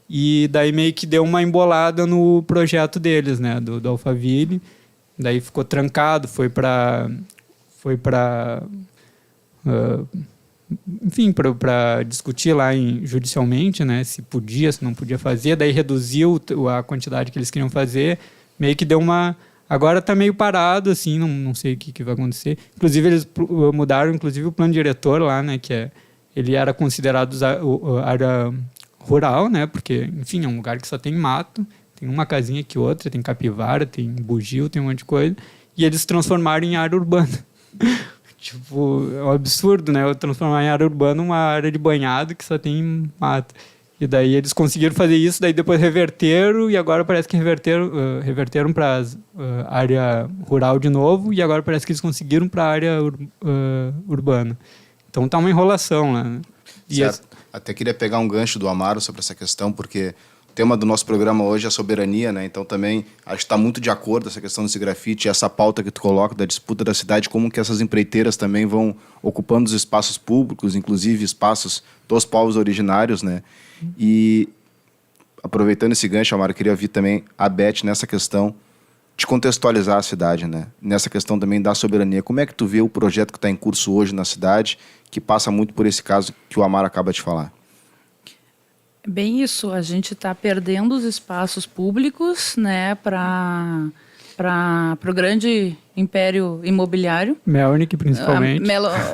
e daí meio que deu uma embolada no projeto deles, né? Do Alphaville. Daí ficou trancado, foi para enfim, para discutir lá judicialmente, né, se podia, se não podia fazer, daí reduziu a quantidade que eles queriam fazer, meio que deu uma... Agora está meio parado, assim, não sei o que vai acontecer. Inclusive, eles mudaram o plano diretor lá, né, ele era considerado área rural, né, porque, enfim, é um lugar que só tem mato, tem uma casinha que outra, tem capivara, tem bugio, tem um monte de coisa, e eles transformaram em área urbana. Tipo, é um absurdo, né? Eu transformar em área urbana uma área de banhado que só tem mato. E daí eles conseguiram fazer isso, daí depois reverteram, e agora parece que reverteram para a área rural de novo, e agora parece que eles conseguiram para a área urbana. Então tá uma enrolação lá, né? Até queria pegar um gancho do Amaro sobre essa questão, porque o tema do nosso programa hoje é a soberania, né? Então também acho que está muito de acordo essa questão desse grafite, essa pauta que tu coloca da disputa da cidade, como que essas empreiteiras também vão ocupando os espaços públicos, inclusive espaços dos povos originários, né? E aproveitando esse gancho, Amaro, eu queria ouvir também a Beth nessa questão de contextualizar a cidade, né? Nessa questão também da soberania. Como é que tu vê o projeto que está em curso hoje na cidade, que passa muito por esse caso que o Amaro acaba de falar? Bem isso, a gente está perdendo os espaços públicos, né, para o grande império imobiliário. Melonic, principalmente.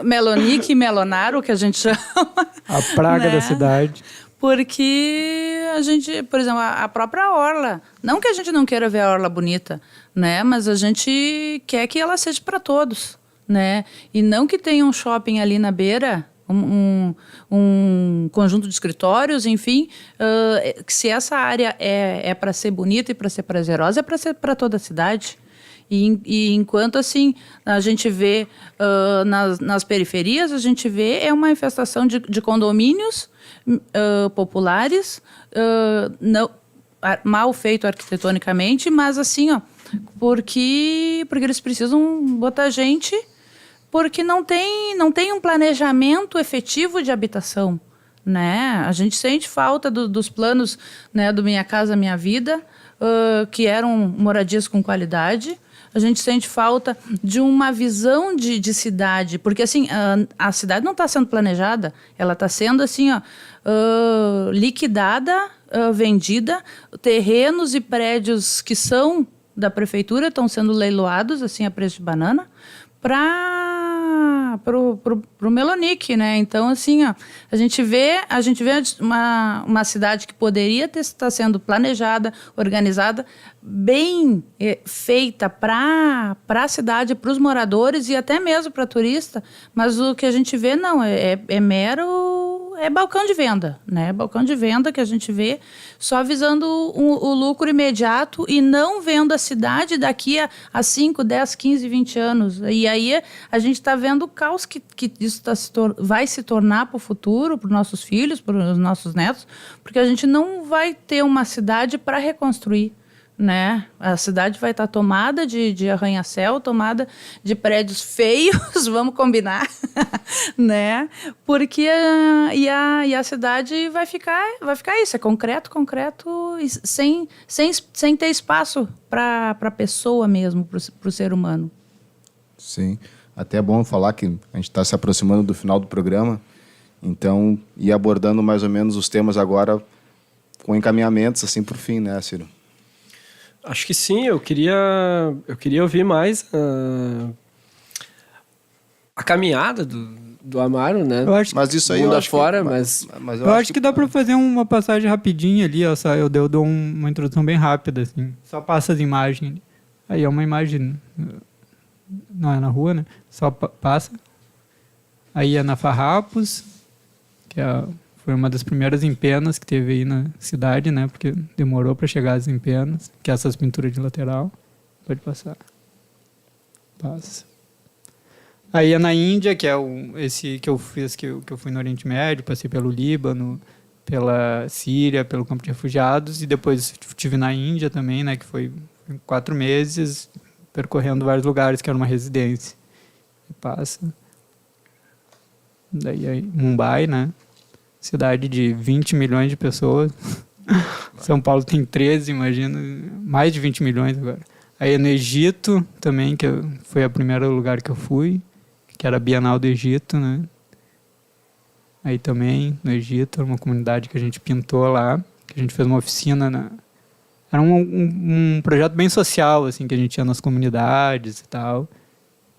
Melonic e Melonaro, que a gente chama. A praga né? da cidade. Porque a gente, por exemplo, a própria orla, não que a gente não queira ver a orla bonita, né, mas a gente quer que ela seja para todos, né, e não que tenha um shopping ali na beira, um conjunto de escritórios, enfim, se essa área é para ser bonita e para ser prazerosa, é para ser para toda a cidade. E enquanto assim a gente vê nas periferias, a gente vê uma infestação de condomínios populares, mal feito arquitetonicamente, mas assim, porque eles precisam botar gente, porque não tem um planejamento efetivo de habitação, né? A gente sente falta dos planos, né, do Minha Casa Minha Vida, que eram moradias com qualidade. A gente sente falta de uma visão de cidade, porque assim, a cidade não está sendo planejada, ela está sendo assim, liquidada, vendida, terrenos e prédios que são da prefeitura estão sendo leiloados assim a preço de banana, pro Melonic, né? Então, assim, a gente vê uma cidade que poderia estar sendo planejada, organizada, bem feita para a cidade, para os moradores e até mesmo para turista, mas o que a gente vê não, é mero... É balcão de venda, né? Balcão de venda que a gente vê só visando o lucro imediato e não vendo a cidade daqui a 5, 10, 15, 20 anos. E aí a gente está vendo o caos que isso vai se tornar para o futuro, para os nossos filhos, para os nossos netos, porque a gente não vai ter uma cidade para reconstruir, né? A cidade vai estar tomada de arranha-céu, tomada de prédios feios, vamos combinar, né? Porque a cidade vai ficar isso, é concreto, sem ter espaço para a pessoa mesmo, para o ser humano. Sim, até é bom falar que a gente está se aproximando do final do programa, então, ir abordando mais ou menos os temas agora com encaminhamentos assim por fim, né, Ciro? Acho que sim, eu queria ouvir mais a caminhada do Amaro, né? Eu acho Mas isso aí mundo eu acho afora, que, mas eu acho que dá para fazer uma passagem rapidinha ali, ó, eu dou uma introdução bem rápida, assim. Só passa as imagens. Aí é uma imagem não é na rua, né? Só passa. Aí é na Farrapos, que foi uma das primeiras empenas que teve aí na cidade, né? Porque demorou para chegar as empenas, que é essas pinturas de lateral. Pode passar. Passa. Aí é na Índia, que é esse que eu fiz, que eu fui no Oriente Médio, passei pelo Líbano, pela Síria, pelo campo de refugiados, e depois estive na Índia também, né? Que foi 4 meses, percorrendo vários lugares, que era uma residência. E passa. Daí aí, Mumbai, né? Cidade de 20 milhões de pessoas. São Paulo tem 13, imagina. Mais de 20 milhões agora. Aí no Egito também, que foi o primeiro lugar que eu fui, que era a Bienal do Egito, né? Aí também, no Egito, era uma comunidade que a gente pintou lá, que a gente fez uma oficina. Era um projeto bem social, assim, que a gente ia nas comunidades e tal.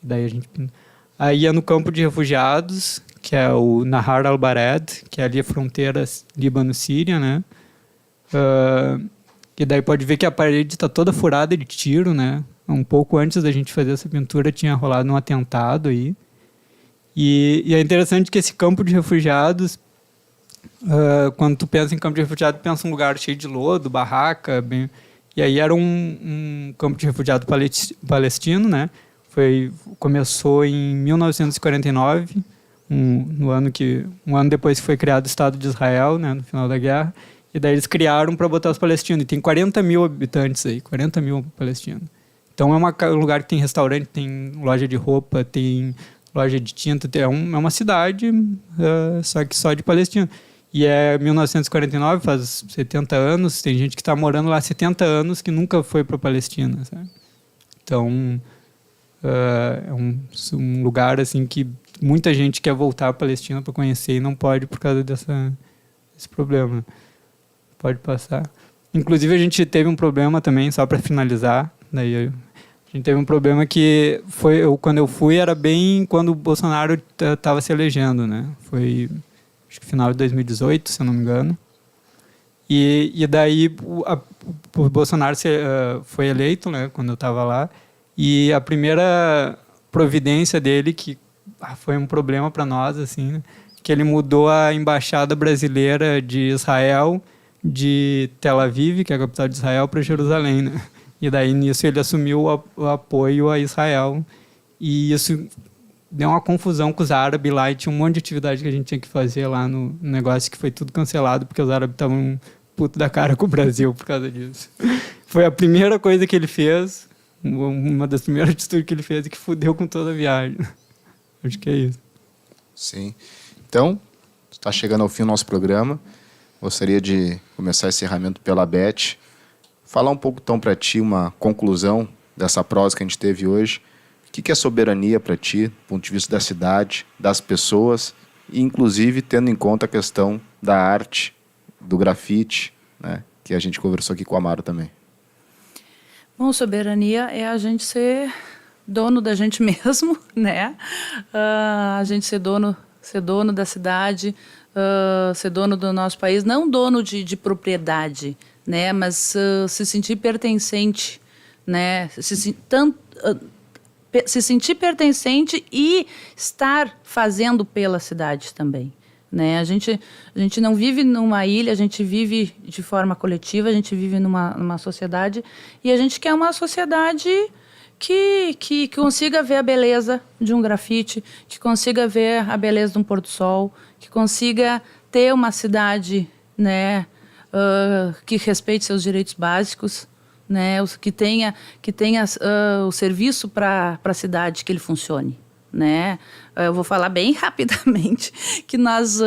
E daí a gente pintou. Aí ia no campo de refugiados, que é o Nahar al-Bared, que é ali a fronteira Líbano-Síria, né? E daí pode ver que a parede está toda furada de tiro, né? Um pouco antes da gente fazer essa pintura tinha rolado um atentado aí. E é interessante que esse campo de refugiados, quando tu pensa em campo de refugiados, tu pensa em um lugar cheio de lodo, barraca, e aí era um campo de refugiado palestino, né? Começou em 1949, um ano depois que foi criado o Estado de Israel, né, no final da guerra, e daí eles criaram para botar os palestinos, e tem 40 mil habitantes aí, 40 mil palestinos. Então é um lugar que tem restaurante, tem loja de roupa, tem loja de tinta, é uma cidade, só que só de palestinos. E é 1949, faz 70 anos, tem gente que está morando lá há 70 anos que nunca foi para a Palestina, sabe? Então, é um lugar assim que muita gente quer voltar à Palestina para conhecer e não pode por causa desse problema. Pode passar. Inclusive, a gente teve um problema também, só para finalizar, daí a gente teve um problema que quando eu fui, era bem quando o Bolsonaro estava se elegendo, né? Foi, acho que final de 2018, se eu não me engano. E daí o Bolsonaro foi eleito, né? Quando eu estava lá. E a primeira providência dele, que foi um problema para nós, assim, né? Que ele mudou a embaixada brasileira de Israel de Tel Aviv, que é a capital de Israel, para Jerusalém, né? E daí, nisso, ele assumiu o apoio a Israel. E isso deu uma confusão com os árabes lá, e tinha um monte de atividade que a gente tinha que fazer lá no negócio, que foi tudo cancelado, porque os árabes estavam puto da cara com o Brasil por causa disso. Foi a primeira coisa que ele fez, uma das primeiras atitudes que ele fez, e que fudeu com toda a viagem. Acho que é isso. Sim. Então, está chegando ao fim do nosso programa. Gostaria de começar esse encerramento pela Beth. Falar um pouco, então, para ti, uma conclusão dessa prosa que a gente teve hoje. O que é soberania para ti, do ponto de vista da cidade, das pessoas, e inclusive tendo em conta a questão da arte, do grafite, né, que a gente conversou aqui com o Amaro também. Bom, soberania é a gente ser dono da gente mesmo, né? A gente ser dono da cidade, ser dono do nosso país, não dono de propriedade, né? Mas se sentir pertencente, né? Se sentir pertencente e estar fazendo pela cidade também, né? A gente não vive numa ilha, a gente vive de forma coletiva, a gente vive numa sociedade, e a gente quer uma sociedade que consiga ver a beleza de um grafite, que consiga ver a beleza de um pôr do sol, que consiga ter uma cidade, né, que respeite seus direitos básicos, né, que tenha o serviço para a cidade, que ele funcione, né. Eu vou falar bem rapidamente que nós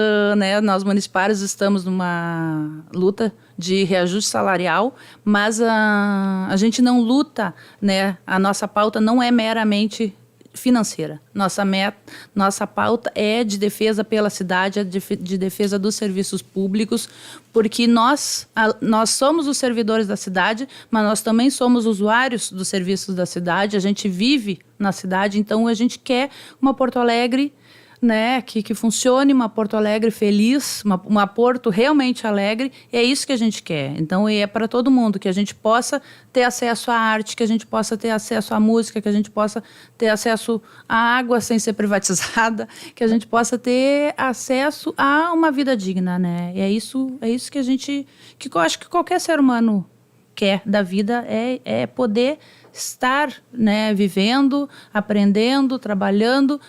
municipários estamos numa luta de reajuste salarial, mas a gente não luta, né, a nossa pauta não é meramente financeira. Nossa pauta é de defesa pela cidade, é de defesa dos serviços públicos, porque nós somos os servidores da cidade, mas nós também somos usuários dos serviços da cidade, a gente vive na cidade, então a gente quer uma Porto Alegre, né, que funcione uma Porto Alegre feliz, uma Porto realmente alegre, e é isso que a gente quer. Então, é para todo mundo, que a gente possa ter acesso à arte, que a gente possa ter acesso à música, que a gente possa ter acesso à água sem ser privatizada, que a gente possa ter acesso a uma vida digna, né? E é isso que que eu acho que qualquer ser humano quer da vida, é poder estar, né, vivendo, aprendendo, trabalhando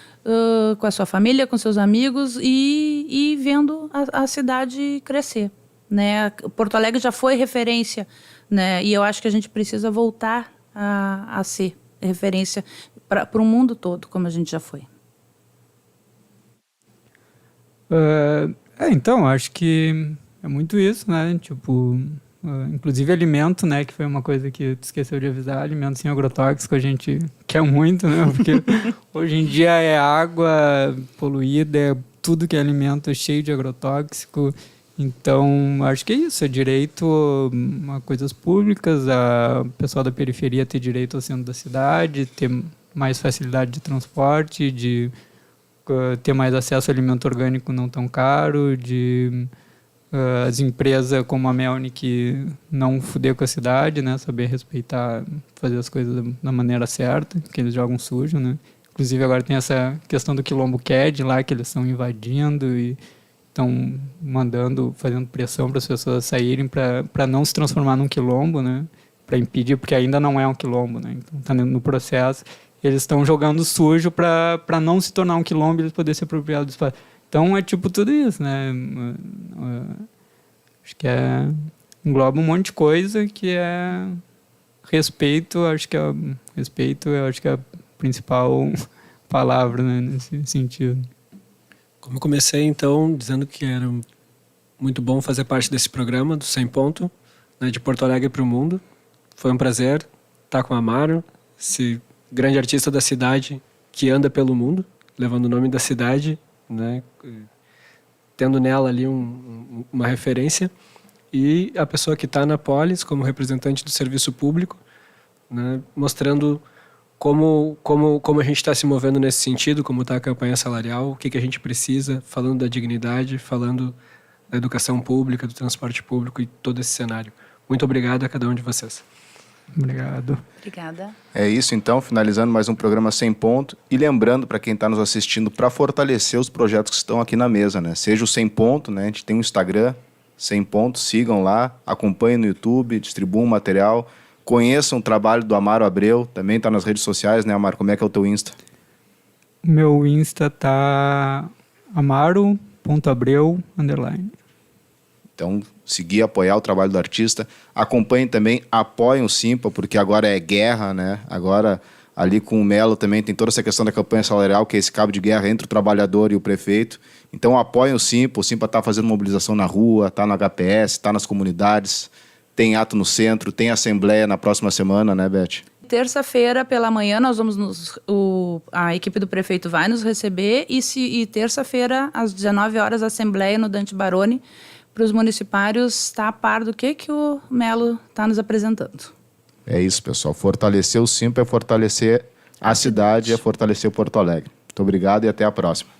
com a sua família, com seus amigos e vendo a cidade crescer, né? Porto Alegre já foi referência, né? E eu acho que a gente precisa voltar a ser referência para o mundo todo, como a gente já foi. Então, acho que é muito isso, né? Tipo, inclusive alimento, né? Que foi uma coisa que tu esqueceu de avisar. Alimento sem agrotóxico a gente quer muito, né? Porque hoje em dia é água poluída, é tudo que é alimento é cheio de agrotóxico. Então, acho que é isso. É direito a coisas públicas, a pessoal da periferia ter direito ao centro da cidade, ter mais facilidade de transporte, de ter mais acesso a alimento orgânico não tão caro, de as empresas como a Melnick não fuder com a cidade, né? Saber respeitar, fazer as coisas da maneira certa, que eles jogam sujo, né? Inclusive agora tem essa questão do Quilombo CAD lá, que eles estão invadindo e estão fazendo pressão para as pessoas saírem para não se transformar num quilombo, né? Para impedir, porque ainda não é um quilombo, né? Então está no processo. Eles estão jogando sujo para não se tornar um quilombo e eles poderem se apropriar do espaço. Então é tipo tudo isso, né? Acho que engloba um monte de coisa que é respeito. Acho que respeito é a principal palavra, né, nesse sentido. Como eu comecei, então, dizendo que era muito bom fazer parte desse programa do 100 Ponto, né, de Porto Alegre para o mundo. Foi um prazer estar com o Amaro, esse grande artista da cidade que anda pelo mundo, levando o nome da cidade, né, tendo nela ali uma referência, e a pessoa que está na Polis como representante do serviço público, né, mostrando como a gente está se movendo nesse sentido, como está a campanha salarial, o que a gente precisa, falando da dignidade, falando da educação pública, do transporte público e todo esse cenário. Muito obrigado a cada um de vocês. Obrigado. Obrigada. É isso, então, finalizando mais um programa 100 Ponto. E lembrando para quem está nos assistindo, para fortalecer os projetos que estão aqui na mesa, né? Seja o 100 Ponto, né? A gente tem um Instagram, 100 Ponto, sigam lá, acompanhem no YouTube, distribuam o material, conheçam o trabalho do Amaro Abreu, também está nas redes sociais, né, Amaro? Como é que é o teu Insta? Meu Insta tá amaro.abreu_. Então, seguir, apoiar o trabalho do artista. Acompanhem também, apoiem o Simpa, porque agora é guerra, né? Agora, ali com o Melo também tem toda essa questão da campanha salarial, que é esse cabo de guerra entre o trabalhador e o prefeito. Então, apoiem o Simpa está fazendo mobilização na rua, está no HPS, está nas comunidades, tem ato no centro, tem assembleia na próxima semana, né, Beth? Terça-feira pela manhã nós vamos a equipe do prefeito vai nos receber e terça-feira às 19 horas a assembleia no Dante Baroni para os municipários estar a par do que o Melo está nos apresentando. É isso, pessoal. Fortalecer o Simpa é fortalecer a cidade, é fortalecer o Porto Alegre. Muito obrigado e até a próxima.